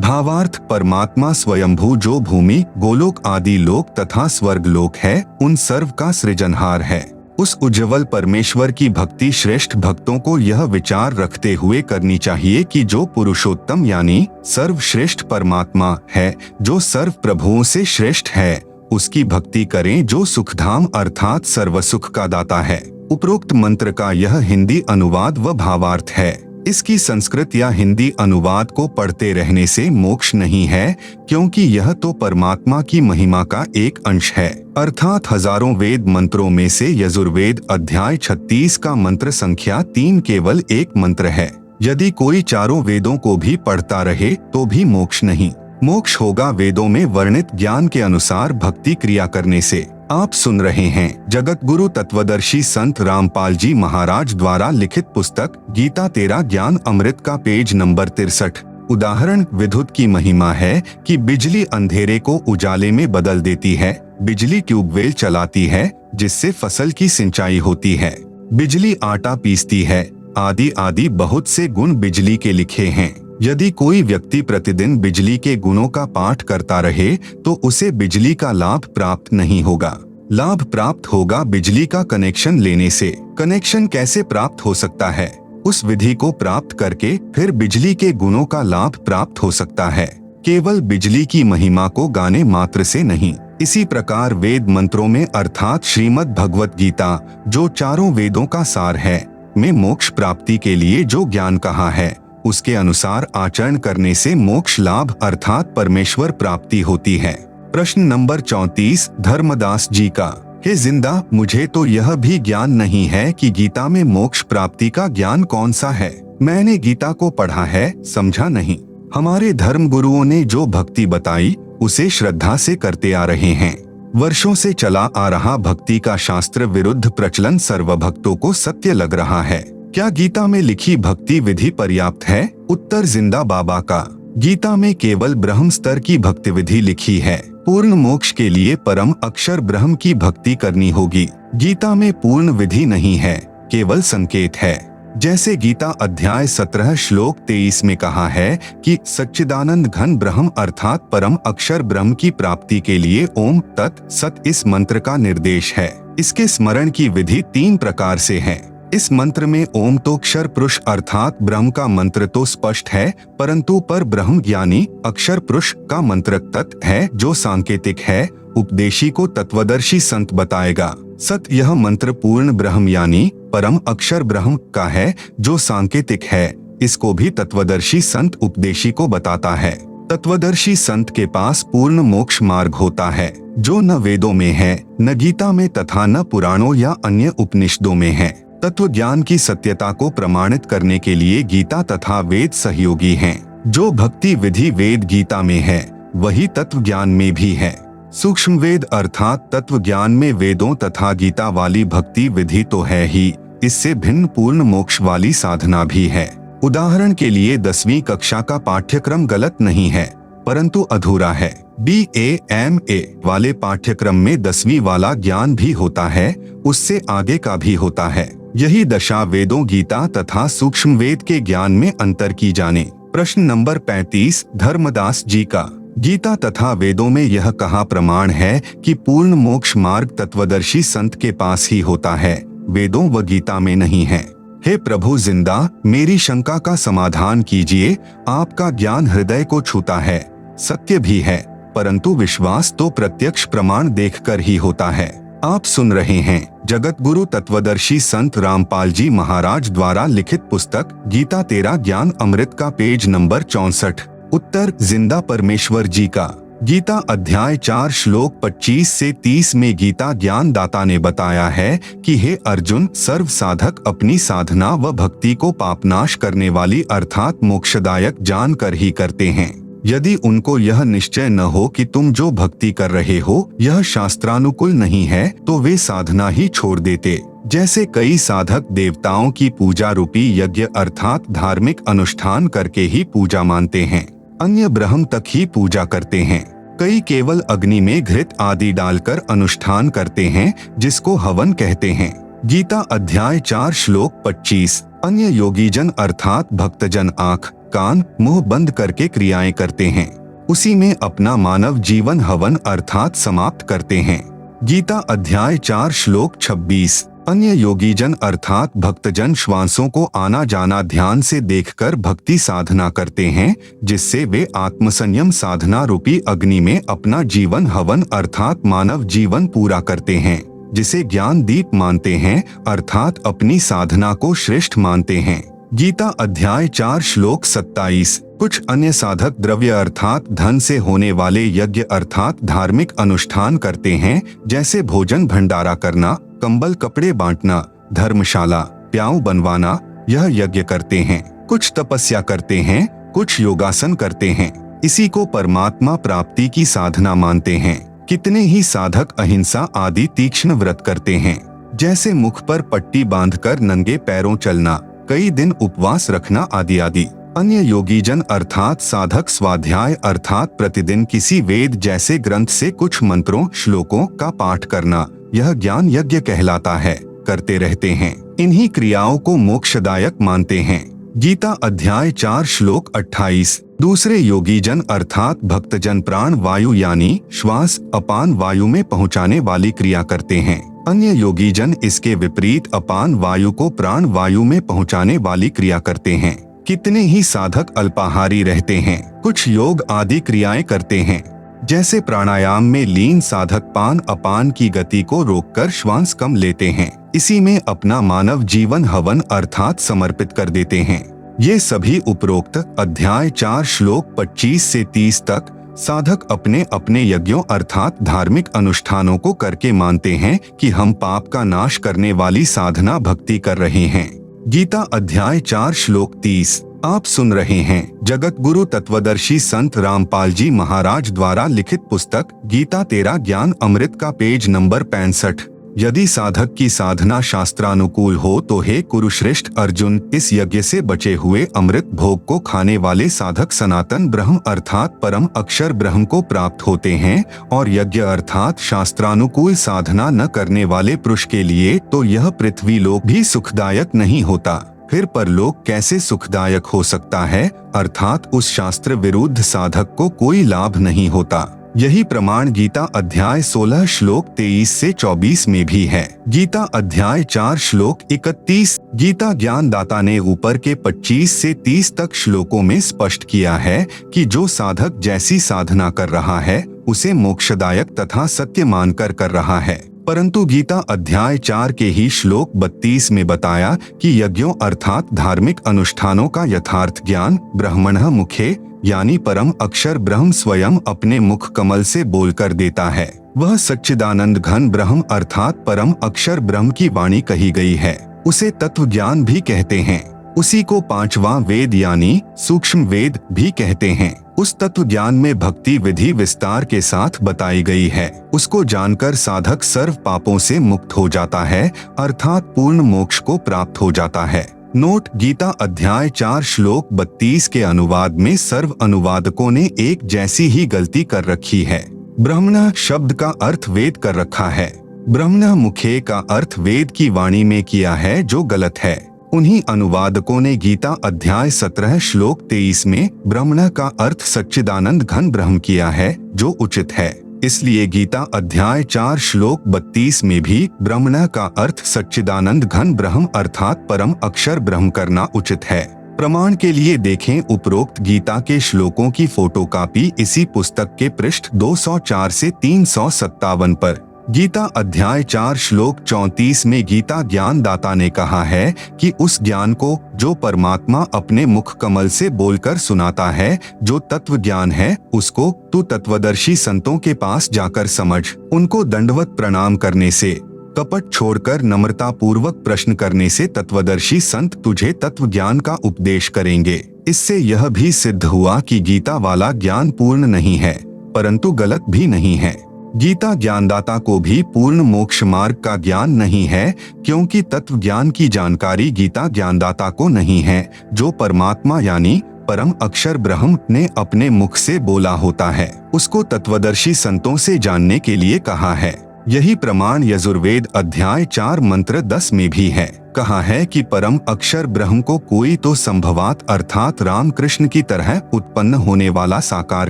[SPEAKER 1] भावार्थ: परमात्मा स्वयंभू जो भूमि, गोलोक आदि लोक तथा स्वर्ग लोक है, उन सर्व का सृजनहार है। उस उज्ज्वल परमेश्वर की भक्ति श्रेष्ठ भक्तों को यह विचार रखते हुए करनी चाहिए कि जो पुरुषोत्तम यानी सर्वश्रेष्ठ परमात्मा है, जो सर्व प्रभुओं से श्रेष्ठ है, उसकी भक्ति करें जो सुखधाम अर्थात सर्व सुख का दाता है। उपरोक्त मंत्र का यह हिंदी अनुवाद व भावार्थ है। इसकी संस्कृत या हिंदी अनुवाद को पढ़ते रहने से मोक्ष नहीं है, क्योंकि यह तो परमात्मा की महिमा का एक अंश है। अर्थात हजारों वेद मंत्रों में से यजुर्वेद अध्याय 36 का मंत्र संख्या 3 केवल एक मंत्र है। यदि कोई चारों वेदों को भी पढ़ता रहे तो भी मोक्ष नहीं। मोक्ष होगा वेदों में वर्णित ज्ञान के अनुसार भक्ति क्रिया करने से। आप सुन रहे हैं जगत गुरु तत्वदर्शी संत रामपाल जी महाराज द्वारा लिखित पुस्तक गीता तेरा ज्ञान अमृत का पेज नंबर 63। उदाहरण: विद्युत की महिमा है कि बिजली अंधेरे को उजाले में बदल देती है, बिजली ट्यूबवेल चलाती है जिससे फसल की सिंचाई होती है, बिजली आटा पीसती है, आदि आदि बहुत से गुण बिजली के लिखे हैं। यदि कोई व्यक्ति प्रतिदिन बिजली के गुणों का पाठ करता रहे तो उसे बिजली का लाभ प्राप्त नहीं होगा। लाभ प्राप्त होगा बिजली का कनेक्शन लेने से। कनेक्शन कैसे प्राप्त हो सकता है? उस विधि को प्राप्त करके फिर बिजली के गुणों का लाभ प्राप्त हो सकता है, केवल बिजली की महिमा को गाने मात्र से नहीं। इसी प्रकार वेद मंत्रों में अर्थात श्रीमद् भगवत गीता, जो चारों वेदों का सार है, में मोक्ष प्राप्ति के लिए जो ज्ञान कहा है, उसके अनुसार आचरण करने से मोक्ष लाभ अर्थात परमेश्वर प्राप्ति होती है। प्रश्न नंबर 34 धर्मदास जी का। हे जिंदा, मुझे तो यह भी ज्ञान नहीं है कि गीता में मोक्ष प्राप्ति का ज्ञान कौन सा है। मैंने गीता को पढ़ा है, समझा नहीं। हमारे धर्म गुरुओं ने जो भक्ति बताई उसे श्रद्धा से करते आ रहे हैं। वर्षों से चला आ रहा भक्ति का शास्त्र विरुद्ध प्रचलन सर्वभक्तों को सत्य लग रहा है। क्या गीता में लिखी भक्ति विधि पर्याप्त है? उत्तर जिंदा बाबा का। गीता में केवल ब्रह्म स्तर की भक्ति विधि लिखी है। पूर्ण मोक्ष के लिए परम अक्षर ब्रह्म की भक्ति करनी होगी। गीता में पूर्ण विधि नहीं है, केवल संकेत है। जैसे गीता अध्याय 17 श्लोक 23 में कहा है कि सच्चिदानंद घन ब्रह्म अर्थात परम अक्षर ब्रह्म की प्राप्ति के लिए ओम तत् सत इस मंत्र का निर्देश है। इसके स्मरण की विधि 3 प्रकार से है। इस मंत्र में ओम तो अक्षर पुरुष अर्थात ब्रह्म का मंत्र तो स्पष्ट है, परंतु पर ब्रह्म ज्ञानी अक्षर पुरुष का मंत्र तत् है जो सांकेतिक है। उपदेशी को तत्वदर्शी संत बताएगा। सत यह मंत्र पूर्ण ब्रह्म यानी परम अक्षर ब्रह्म का है जो सांकेतिक है। इसको भी तत्वदर्शी संत उपदेशी को बताता है। तत्वदर्शी संत के पास पूर्ण मोक्ष मार्ग होता है, जो न वेदों में है, न गीता में तथा न पुराणों या अन्य उपनिषदों में है। तत्व ज्ञान की सत्यता को प्रमाणित करने के लिए गीता तथा वेद सहयोगी हैं। जो भक्ति विधि वेद गीता में है, वही तत्व ज्ञान में भी है। सूक्ष्म वेद अर्थात तत्व ज्ञान में वेदों तथा गीता वाली भक्ति विधि तो है ही, इससे भिन्न पूर्ण मोक्ष वाली साधना भी है। उदाहरण के लिए 10वीं कक्षा का पाठ्यक्रम गलत नहीं है, परंतु अधूरा है। BA-MA वाले पाठ्यक्रम में 10वीं वाला ज्ञान भी होता है, उससे आगे का भी होता है। यही दशा वेदों गीता तथा सूक्ष्म वेद के ज्ञान में अंतर की जाने। प्रश्न नंबर 35 धर्मदास जी का। गीता तथा वेदों में यह कहा प्रमाण है कि पूर्ण मोक्ष मार्ग तत्वदर्शी संत के पास ही होता है, वेदों व गीता में नहीं है। हे प्रभु जिंदा, मेरी शंका का समाधान कीजिए। आपका ज्ञान हृदय को छूता है, सत्य भी है, परंतु विश्वास तो प्रत्यक्ष प्रमाण देखकर ही होता है। आप सुन रहे हैं जगत गुरु तत्वदर्शी संत रामपाल जी महाराज द्वारा लिखित पुस्तक गीता तेरा ज्ञान अमृत का पेज नंबर 64। उत्तर जिंदा परमेश्वर जी का। गीता अध्याय 4 श्लोक 25 से 30 में गीता ज्ञान दाता ने बताया है कि हे अर्जुन, सर्व साधक अपनी साधना व भक्ति को पापनाश करने वाली अर्थात मोक्षदायक जानकर ही करते हैं। यदि उनको यह निश्चय न हो कि तुम जो भक्ति कर रहे हो यह शास्त्रानुकूल नहीं है, तो वे साधना ही छोड़ देते। जैसे कई साधक देवताओं की पूजा रूपी यज्ञ अर्थात धार्मिक अनुष्ठान करके ही पूजा मानते हैं, अन्य ब्रह्म तक ही पूजा करते हैं। कई केवल अग्नि में घृत आदि डालकर अनुष्ठान करते हैं, जिसको हवन कहते हैं। गीता अध्याय 4 श्लोक 25। अन्य योगीजन अर्थात भक्तजन आँख कान मुंह बंद करके क्रियाएं करते हैं, उसी में अपना मानव जीवन हवन अर्थात समाप्त करते हैं। गीता अध्याय 4 श्लोक 26। अन्य योगीजन अर्थात भक्तजन श्वासों को आना जाना ध्यान से देखकर भक्ति साधना करते हैं, जिससे वे आत्मसंयम साधना रूपी अग्नि में अपना जीवन हवन अर्थात मानव जीवन पूरा करते हैं, जिसे ज्ञान दीप मानते हैं अर्थात अपनी साधना को श्रेष्ठ मानते हैं। गीता अध्याय 4 श्लोक 27। कुछ अन्य साधक द्रव्य अर्थात धन से होने वाले यज्ञ अर्थात धार्मिक अनुष्ठान करते हैं, जैसे भोजन भंडारा करना, कंबल कपड़े बांटना, धर्मशाला प्याऊ बनवाना, यह यज्ञ करते हैं। कुछ तपस्या करते हैं, कुछ योगासन करते हैं, इसी को परमात्मा प्राप्ति की साधना मानते हैं। कितने ही साधक अहिंसा आदि तीक्ष्ण व्रत करते हैं, जैसे मुख पर पट्टी बांधकर नंगे पैरों चलना, कई दिन उपवास रखना आदि आदि। अन्य योगीजन अर्थात साधक स्वाध्याय अर्थात प्रतिदिन किसी वेद जैसे ग्रंथ से कुछ मंत्रों श्लोकों का पाठ करना, यह ज्ञान यज्ञ कहलाता है, करते रहते हैं। इन्हीं क्रियाओं को मोक्षदायक मानते हैं। गीता अध्याय 4 श्लोक 28। दूसरे योगीजन अर्थात भक्तजन प्राण वायु यानी श्वास अपान वायु में पहुंचाने वाली क्रिया करते हैं। अन्य योगीजन इसके विपरीत अपान वायु को प्राण वायु में पहुंचाने वाली क्रिया करते हैं। कितने ही साधक अल्पाहारी रहते हैं, कुछ योग आदि क्रियाएं करते हैं। जैसे प्राणायाम में लीन साधक पान अपान की गति को रोककर श्वास कम लेते हैं, इसी में अपना मानव जीवन हवन अर्थात समर्पित कर देते हैं। ये सभी उपरोक्त अध्याय 4 श्लोक 25 से 30 तक साधक अपने अपने यज्ञों अर्थात धार्मिक अनुष्ठानों को करके मानते हैं कि हम पाप का नाश करने वाली साधना भक्ति कर रहे हैं। गीता अध्याय 4 श्लोक 30। आप सुन रहे हैं जगत गुरु तत्वदर्शी संत रामपाल जी महाराज द्वारा लिखित पुस्तक गीता तेरा ज्ञान अमृत का पेज नंबर 65। यदि साधक की साधना शास्त्रानुकूल हो तो हे कुरुश्रेष्ठ अर्जुन, इस यज्ञ से बचे हुए अमृत भोग को खाने वाले साधक सनातन ब्रह्म अर्थात परम अक्षर ब्रह्म को प्राप्त होते हैं। और यज्ञ अर्थात शास्त्रानुकूल साधना न करने वाले पुरुष के लिए तो यह पृथ्वी लोक भी सुखदायक नहीं होता। फिर परलोक कैसे सुखदायक हो सकता है, अर्थात उस शास्त्र विरुद्ध साधक को कोई लाभ नहीं होता। यही प्रमाण गीता अध्याय 16 श्लोक 23 से 24 में भी है। गीता अध्याय 4 श्लोक 31। गीता ज्ञानदाता ने ऊपर के 25 से 30 तक श्लोकों में स्पष्ट किया है कि जो साधक जैसी साधना कर रहा है उसे मोक्षदायक तथा सत्य मानकर कर रहा है। परंतु गीता अध्याय 4 के ही श्लोक 32 में बताया कि यज्ञों अर्थात धार्मिक अनुष्ठानों का यथार्थ ज्ञान ब्रह्मणः मुखे यानी परम अक्षर ब्रह्म स्वयं अपने मुख कमल से बोलकर देता है। वह सच्चिदानंद घन ब्रह्म अर्थात परम अक्षर ब्रह्म की वाणी कही गई है। उसे तत्व ज्ञान भी कहते हैं। उसी को 5वां वेद यानी सूक्ष्म वेद भी कहते हैं। उस तत्व ज्ञान में भक्ति विधि विस्तार के साथ बताई गई है। उसको जानकर साधक सर्व पापों से मुक्त हो जाता है अर्थात पूर्ण मोक्ष को प्राप्त हो जाता है। नोट: गीता अध्याय 4 श्लोक 32 के अनुवाद में सर्व अनुवादकों ने एक जैसी ही गलती कर रखी है। ब्रह्मणः शब्द का अर्थ वेद कर रखा है। ब्रह्मणः मुखे का अर्थ वेद की वाणी में किया है, जो गलत है। उन्हीं अनुवादकों ने गीता अध्याय 17 श्लोक 23 में ब्रह्मणः का अर्थ सच्चिदानंद घन ब्रह्म किया है, जो उचित है। इसलिए गीता अध्याय 4 श्लोक 32 में भी ब्रह्मणः का अर्थ सच्चिदानंद घन ब्रह्म अर्थात परम अक्षर ब्रह्म करना उचित है। प्रमाण के लिए देखें उपरोक्त गीता के श्लोकों की फोटोकॉपी इसी पुस्तक के पृष्ठ 204 से 357 पर। गीता अध्याय 4 श्लोक 34 में गीता ज्ञानदाता ने कहा है कि उस ज्ञान को जो परमात्मा अपने मुख कमल से बोलकर सुनाता है, जो तत्व ज्ञान है, उसको तू तत्वदर्शी संतों के पास जाकर समझ। उनको दंडवत प्रणाम करने से, कपट छोड़कर नम्रता पूर्वक प्रश्न करने से तत्वदर्शी संत तुझे तत्व ज्ञान का उपदेश करेंगे। इससे यह भी सिद्ध हुआ कि गीता वाला ज्ञान पूर्ण नहीं है, परंतु गलत भी नहीं है। गीता ज्ञानदाता को भी पूर्ण मोक्ष मार्ग का ज्ञान नहीं है, क्योंकि तत्व ज्ञान की जानकारी गीता ज्ञानदाता को नहीं है, जो परमात्मा यानी परम अक्षर ब्रह्म ने अपने मुख से बोला होता है। उसको तत्वदर्शी संतों से जानने के लिए कहा है। यही प्रमाण यजुर्वेद अध्याय 4 मंत्र 10 में भी है। कहा है कि परम अक्षर ब्रह्म को कोई तो संभवात अर्थात राम कृष्ण की तरह उत्पन्न होने वाला साकार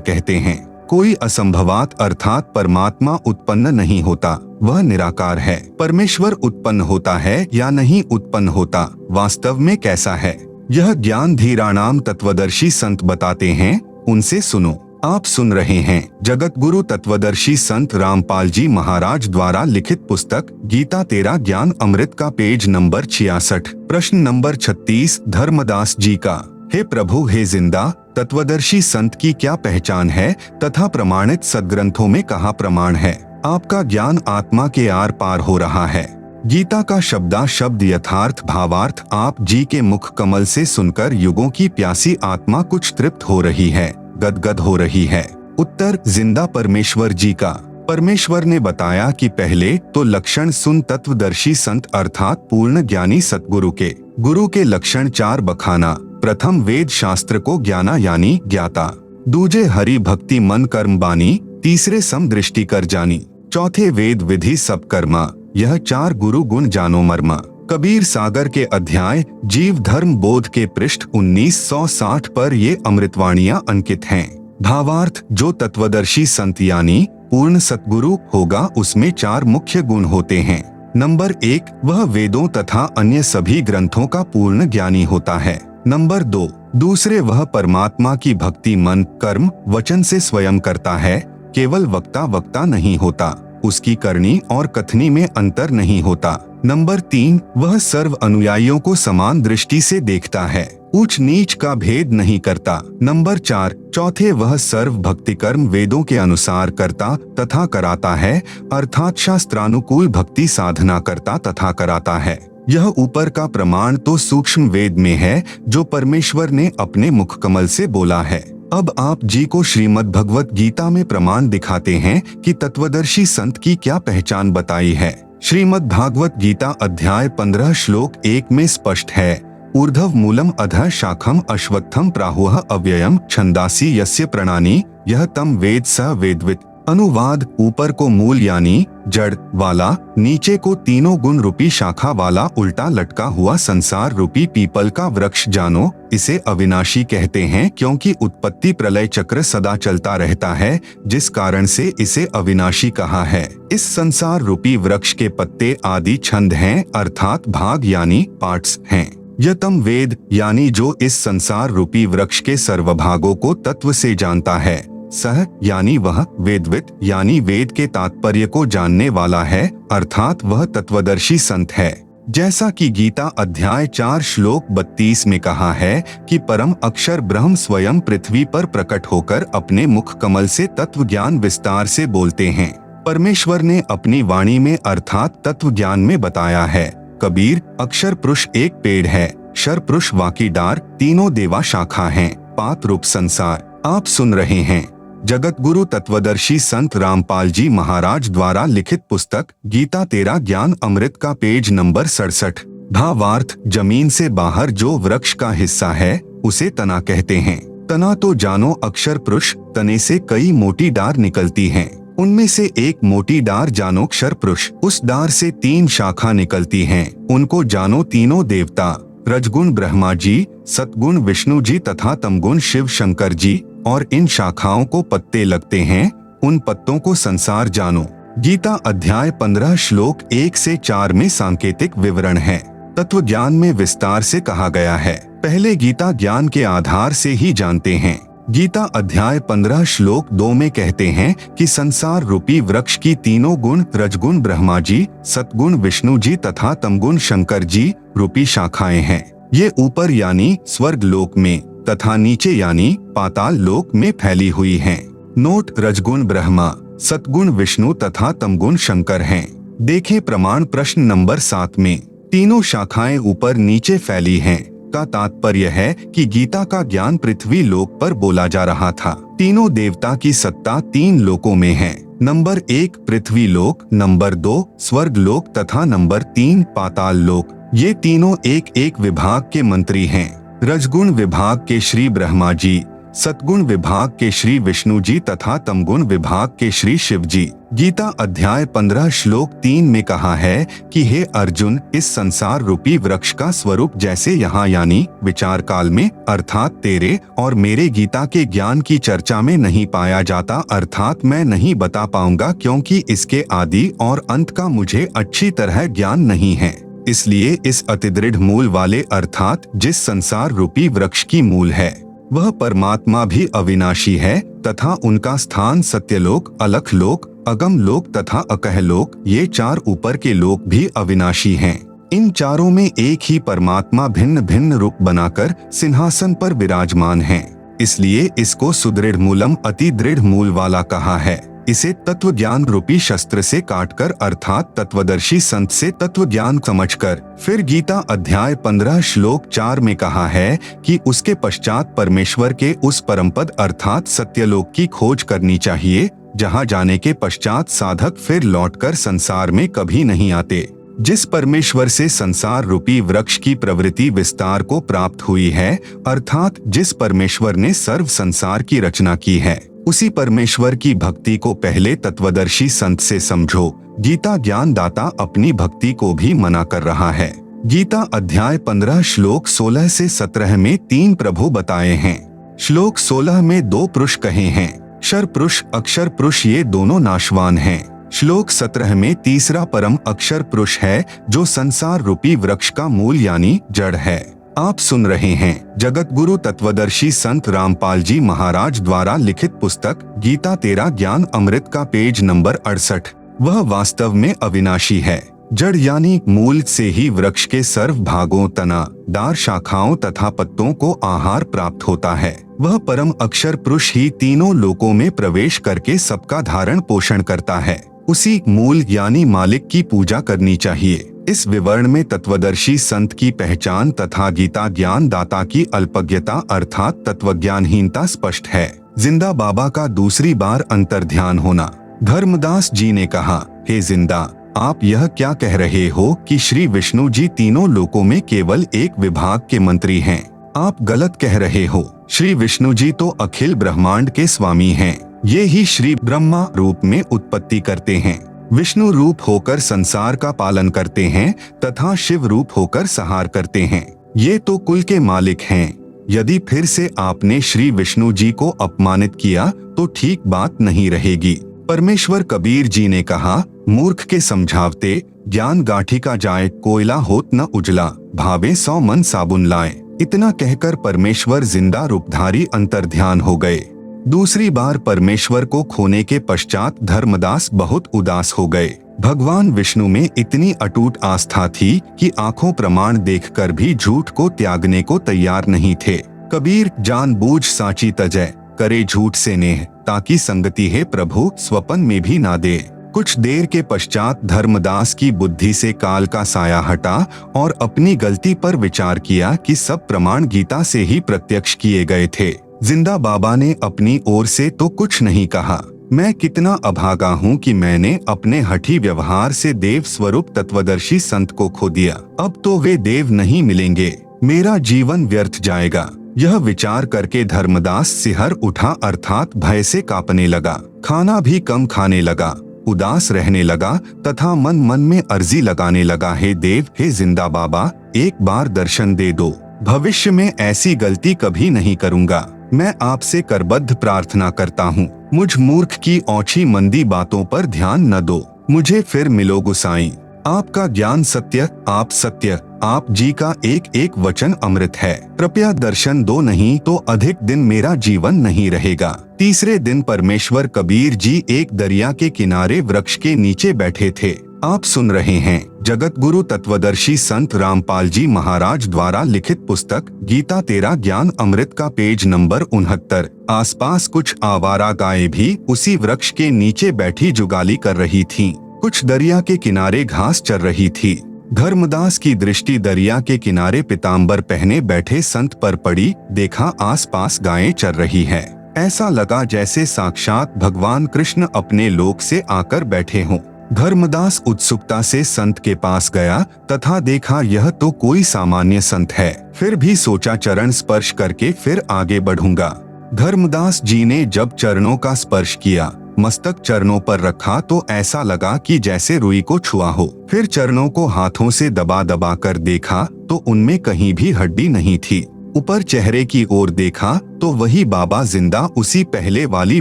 [SPEAKER 1] कहते हैं, कोई असंभवात अर्थात परमात्मा उत्पन्न नहीं होता, वह निराकार है। परमेश्वर उत्पन्न होता है या नहीं उत्पन्न होता, वास्तव में कैसा है, यह ज्ञान धीराणाम तत्वदर्शी संत बताते हैं, उनसे सुनो। आप सुन रहे हैं जगत गुरु तत्वदर्शी संत रामपाल जी महाराज द्वारा लिखित पुस्तक गीता तेरा ज्ञान अमृत का पेज नंबर 66, प्रश्न नंबर 36 धर्मदास जी का। हे प्रभु, हे जिंदा तत्वदर्शी संत की क्या पहचान है तथा प्रमाणित सदग्रंथों में कहा प्रमाण है? आपका ज्ञान आत्मा के आर पार हो रहा है। गीता का शब्दा शब्द यथार्थ भावार्थ आप जी के मुख कमल से सुनकर युगों की प्यासी आत्मा कुछ तृप्त हो रही है, गदगद हो रही है। उत्तर जिंदा परमेश्वर जी का। परमेश्वर ने बताया कि पहले तो लक्षण सुन तत्वदर्शी संत अर्थात पूर्ण ज्ञानी सतगुरु के। गुरु के लक्षण 4 बखाना। प्रथम वेद शास्त्र को ज्ञाना यानी ज्ञाता, दूजे हरि भक्ति मन कर्म बानी, तीसरे सम दृष्टि कर जानी, चौथे वेद विधि सब कर्मा, यह 4 गुरु गुण जानो मर्मा। कबीर सागर के अध्याय जीव धर्म बोध के पृष्ठ 1960 पर ये अमृतवाणियां अंकित हैं। भावार्थ, जो तत्वदर्शी संत यानी पूर्ण सतगुरु होगा उसमें 4 मुख्य गुण होते हैं। नंबर 1, वह वेदों तथा अन्य सभी ग्रंथों का पूर्ण ज्ञानी होता है। नंबर 2, दूसरे वह परमात्मा की भक्ति मन कर्म वचन से स्वयं करता है, केवल वक्ता नहीं होता, उसकी करनी और कथनी में अंतर नहीं होता। नंबर 3, वह सर्व अनुयायियों को समान दृष्टि से देखता है, ऊंच नीच का भेद नहीं करता। नंबर 4, चौथे वह सर्व भक्ति कर्म वेदों के अनुसार करता तथा कराता है, अर्थात शास्त्रानुकूल भक्ति साधना करता तथा कराता है। यह ऊपर का प्रमाण तो सूक्ष्म वेद में है जो परमेश्वर ने अपने मुख कमल से बोला है। अब आप जी को श्रीमद् भगवत गीता में प्रमाण दिखाते हैं कि तत्वदर्शी संत की क्या पहचान बताई है। श्रीमद् भागवत गीता अध्याय 15 श्लोक 1 में स्पष्ट है, ऊर्ध्व मूलम अधः शाखम अश्वत्थम प्राहुः अव्ययम छंदासी यस्य प्रणानी यह तम वेद स वेदवित्। अनुवाद, ऊपर को मूल यानी जड़ वाला, नीचे को तीनों गुण रूपी शाखा वाला उल्टा लटका हुआ संसार रूपी पीपल का वृक्ष जानो। इसे अविनाशी कहते हैं क्योंकि उत्पत्ति प्रलय चक्र सदा चलता रहता है, जिस कारण से इसे अविनाशी कहा है। इस संसार रूपी वृक्ष के पत्ते आदि छंद हैं, अर्थात भाग यानी पार्ट्स हैं। यतम वेद यानी जो इस संसार रूपी वृक्ष के सर्वभागों को तत्व से जानता है। सह यानी वह, वेदवित यानी वेद के तात्पर्य को जानने वाला है, अर्थात वह तत्वदर्शी संत है। जैसा कि गीता अध्याय 4 श्लोक 32 में कहा है कि परम अक्षर ब्रह्म स्वयं पृथ्वी पर प्रकट होकर अपने मुख कमल से तत्व ज्ञान विस्तार से बोलते हैं। परमेश्वर ने अपनी वाणी में अर्थात तत्व ज्ञान में बताया है। कबीर, अक्षर पुरुष एक पेड़ है, शर पुरुष वाकी डार, तीनों देवा शाखा हैं, पात रूप संसार। आप सुन रहे हैं जगत गुरु तत्वदर्शी संत रामपाल जी महाराज द्वारा लिखित पुस्तक गीता तेरा ज्ञान अमृत का पेज नंबर 67। भावार्थ, जमीन से बाहर जो वृक्ष का हिस्सा है उसे तना कहते हैं। तना तो जानो अक्षर पुरुष, तने से कई मोटी डार निकलती हैं, उनमें से एक मोटी डार जानो अक्षर पुरुष, उस डार से 3 शाखा निकलती हैं, उनको जानो तीनों देवता, रजगुण ब्रह्मा जी, सतगुण विष्णु जी तथा तमगुण शिव शंकर जी, और इन शाखाओं को पत्ते लगते हैं, उन पत्तों को संसार जानो। गीता अध्याय 15 श्लोक 1 से 4 में सांकेतिक विवरण है। तत्व ज्ञान में विस्तार से कहा गया है, पहले गीता ज्ञान के आधार से ही जानते हैं। गीता अध्याय 15 श्लोक 2 में कहते हैं कि संसार रूपी वृक्ष की तीनों गुण रजगुण ब्रह्मा जी, सतगुण विष्णु जी तथा तमगुण शंकर जी रूपी शाखाएं हैं। ये ऊपर यानी स्वर्ग लोक में तथा नीचे यानी पाताल लोक में फैली हुई हैं। नोट, रजगुण ब्रह्मा, सतगुण विष्णु तथा तमगुण शंकर हैं। देखें प्रमाण प्रश्न नंबर 7 में। तीनों शाखाएं ऊपर नीचे फैली हैं का तात्पर्य है कि गीता का ज्ञान पृथ्वी लोक पर बोला जा रहा था। तीनों देवता की सत्ता 3 लोकों में है। नंबर 1 पृथ्वी लोक, नंबर 2 स्वर्ग लोक तथा नंबर 3 पाताल लोक। ये तीनों एक एक विभाग के मंत्री हैं। रजगुण विभाग के श्री ब्रह्मा जी, सतगुण विभाग के श्री विष्णु जी तथा तमगुण विभाग के श्री शिव जी। गीता अध्याय 15 श्लोक 3 में कहा है कि हे अर्जुन, इस संसार रूपी वृक्ष का स्वरूप जैसे यहाँ यानी विचार काल में अर्थात तेरे और मेरे गीता के ज्ञान की चर्चा में नहीं पाया जाता, अर्थात मैं नहीं बता पाऊंगा क्योंकि इसके आदि और अंत का मुझे अच्छी तरह ज्ञान नहीं है। इसलिए इस अतिदृढ़ मूल वाले अर्थात जिस संसार रूपी वृक्ष की मूल है वह परमात्मा भी अविनाशी है तथा उनका स्थान सत्यलोक, अलखलोक, अगम लोक तथा अकह लोक, ये 4 ऊपर के लोक भी अविनाशी हैं। इन चारों में एक ही परमात्मा भिन्न भिन्न रूप बनाकर सिंहासन पर विराजमान है। इसलिए इसको सुदृढ़ मूलम, अति दृढ़ मूल वाला कहा है। इसे तत्व ज्ञान रूपी शस्त्र से काटकर अर्थात तत्वदर्शी संत से तत्व ज्ञान समझकर फिर गीता अध्याय 15 श्लोक 4 में कहा है कि उसके पश्चात परमेश्वर के उस परमपद अर्थात सत्यलोक की खोज करनी चाहिए, जहां जाने के पश्चात साधक फिर लौटकर संसार में कभी नहीं आते। जिस परमेश्वर से संसार रूपी वृक्ष की प्रवृत्ति विस्तार को प्राप्त हुई है, अर्थात जिस परमेश्वर ने सर्व संसार की रचना की है, उसी परमेश्वर की भक्ति को पहले तत्वदर्शी संत से समझो। गीता ज्ञान दाता अपनी भक्ति को भी मना कर रहा है। गीता अध्याय 15 श्लोक 16 से 17 में 3 प्रभु बताए हैं। श्लोक 16 में 2 पुरुष कहे हैं, क्षर पुरुष अक्षर पुरुष, ये दोनों नाशवान हैं। श्लोक 17 में तीसरा परम अक्षर पुरुष है जो संसार रूपी वृक्ष का मूल यानी जड़ है। आप सुन रहे हैं जगत गुरु तत्वदर्शी संत रामपाल जी महाराज द्वारा लिखित पुस्तक गीता तेरा ज्ञान अमृत का पेज नंबर 68। वह वास्तव में अविनाशी है। जड़ यानी मूल से ही वृक्ष के सर्व भागों, तना, डार, शाखाओं तथा पत्तों को आहार प्राप्त होता है। वह परम अक्षर पुरुष ही तीनों लोकों में प्रवेश करके सबका धारण पोषण करता है। उसी मूल यानी मालिक की पूजा करनी चाहिए। इस विवरण में तत्वदर्शी संत की पहचान तथा गीता ज्ञान दाता की अल्पज्ञता अर्थात तत्वज्ञानहीनता स्पष्ट है। जिंदा बाबा का दूसरी बार अंतर्ध्यान होना। धर्मदास जी ने कहा, हे जिंदा, आप यह क्या कह रहे हो कि श्री विष्णु जी तीनों लोकों में केवल एक विभाग के मंत्री हैं? आप गलत कह रहे हो। श्री विष्णु जी तो अखिल ब्रह्मांड के स्वामी हैं। ये ही श्री ब्रह्मा रूप में उत्पत्ति करते हैं, विष्णु रूप होकर संसार का पालन करते हैं तथा शिव रूप होकर संहार करते हैं। ये तो कुल के मालिक हैं। यदि फिर से आपने श्री विष्णु जी को अपमानित किया तो ठीक बात नहीं रहेगी। परमेश्वर कबीर जी ने कहा, मूर्ख के समझावते ज्ञान गाठी का जाए, कोयला होत न उजला, भावे 100 मन साबुन लाए। इतना कहकर परमेश्वर जिंदा रूपधारी अंतर्ध्यान हो गए। दूसरी बार परमेश्वर को खोने के पश्चात धर्मदास बहुत उदास हो गए। भगवान विष्णु में इतनी अटूट आस्था थी कि आंखों प्रमाण देखकर भी झूठ को त्यागने को तैयार नहीं थे। कबीर जानबूझ साची तजय, करे झूठ से नेह, ताकि संगति है प्रभु स्वपन में भी ना दे। कुछ देर के पश्चात धर्मदास की बुद्धि से काल का साया हटा और अपनी गलती पर विचार किया कि सब प्रमाण गीता से ही प्रत्यक्ष किए गए थे। जिंदा बाबा ने अपनी ओर से तो कुछ नहीं कहा। मैं कितना अभागा हूँ कि मैंने अपने हठी व्यवहार से देव स्वरूप तत्वदर्शी संत को खो दिया। अब तो वे देव नहीं मिलेंगे, मेरा जीवन व्यर्थ जाएगा। यह विचार करके धर्मदास सिहर उठा अर्थात भय से कांपने लगा। खाना भी कम खाने लगा, उदास रहने लगा तथा मन मन में अर्जी लगाने लगा, हे देव, हे जिंदा बाबा, एक बार दर्शन दे दो। भविष्य में ऐसी गलती कभी नहीं करूंगा। मैं आपसे करबद्ध प्रार्थना करता हूँ। मुझ मूर्ख की औछी मंदी बातों पर ध्यान न दो। मुझे फिर मिलो गुसाई। आपका ज्ञान सत्य, आप सत्य, आप जी का एक एक वचन अमृत है। कृपया दर्शन दो, नहीं तो अधिक दिन मेरा जीवन नहीं रहेगा। तीसरे दिन परमेश्वर कबीर जी एक दरिया के किनारे वृक्ष के नीचे बैठे थे। आप सुन रहे हैं जगत गुरु तत्वदर्शी संत रामपाल जी महाराज द्वारा लिखित पुस्तक गीता तेरा ज्ञान अमृत का पेज नंबर 69। आसपास कुछ आवारा गायें भी उसी वृक्ष के नीचे बैठी जुगाली कर रही थीं। कुछ दरिया के किनारे घास चर रही थी। धर्मदास की दृष्टि दरिया के किनारे पीताम्बर पहने बैठे संत पर पड़ी। देखा आसपास गायें चर रही है। ऐसा लगा जैसे साक्षात भगवान कृष्ण अपने लोक से आकर बैठे हों। धर्मदास उत्सुकता से संत के पास गया तथा देखा यह तो कोई सामान्य संत है। फिर भी सोचा चरण स्पर्श करके फिर आगे बढ़ूंगा। धर्मदास जी ने जब चरणों का स्पर्श किया, मस्तक चरणों पर रखा तो ऐसा लगा कि जैसे रुई को छुआ हो। फिर चरणों को हाथों से दबा दबा कर देखा तो उनमें कहीं भी हड्डी नहीं थी। ऊपर चेहरे की ओर देखा तो वही बाबा जिंदा उसी पहले वाली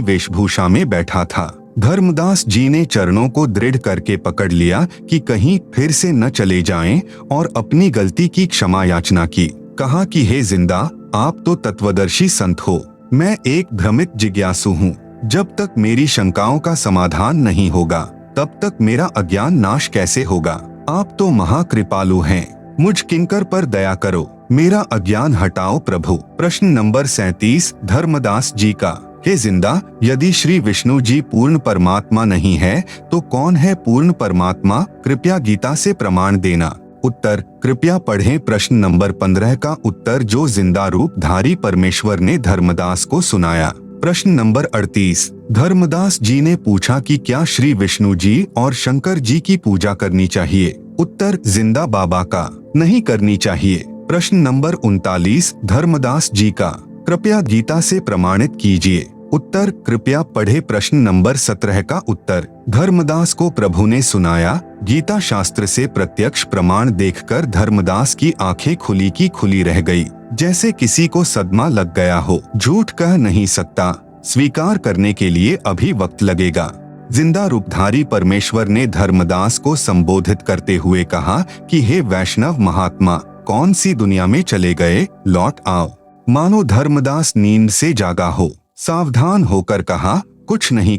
[SPEAKER 1] वेशभूषा में बैठा था। धर्मदास जी ने चरणों को दृढ़ करके पकड़ लिया कि कहीं फिर से न चले जाएं और अपनी गलती की क्षमा याचना की। कहा कि हे जिंदा, आप तो तत्वदर्शी संत हो, मैं एक भ्रमित जिज्ञासु हूँ। जब तक मेरी शंकाओं का समाधान नहीं होगा तब तक मेरा अज्ञान नाश कैसे होगा। आप तो महाकृपालु हैं, मुझ किंकर पर दया करो, मेरा अज्ञान हटाओ प्रभु। प्रश्न नंबर 37 धर्मदास जी का, हे जिंदा, यदि श्री विष्णु जी पूर्ण परमात्मा नहीं है तो कौन है पूर्ण परमात्मा? कृपया गीता से प्रमाण देना। उत्तर, कृपया पढ़ें प्रश्न नंबर 15 का उत्तर जो जिंदा रूप धारी परमेश्वर ने धर्मदास को सुनाया। प्रश्न नंबर 38 धर्मदास जी ने पूछा कि क्या श्री विष्णु जी और शंकर जी की पूजा करनी चाहिए? उत्तर, जिंदा बाबा का नहीं करनी चाहिए। प्रश्न नंबर 39 धर्मदास जी का, कृपया गीता से प्रमाणित कीजिए। उत्तर कृपया पढ़े प्रश्न नंबर 17 का उत्तर। धर्मदास को प्रभु ने सुनाया। गीता शास्त्र से प्रत्यक्ष प्रमाण देखकर धर्मदास की आंखें खुली की खुली रह गई, जैसे किसी को सदमा लग गया हो। झूठ कह नहीं सकता, स्वीकार करने के लिए अभी वक्त लगेगा। जिंदा रूपधारी परमेश्वर ने धर्मदास को संबोधित करते हुए कहा कि हे वैष्णव महात्मा, कौन सी दुनिया में चले गए, लौट आओ। मानो धर्मदास नींद से जागा हो। सावधान होकर कहा, कुछ नहीं,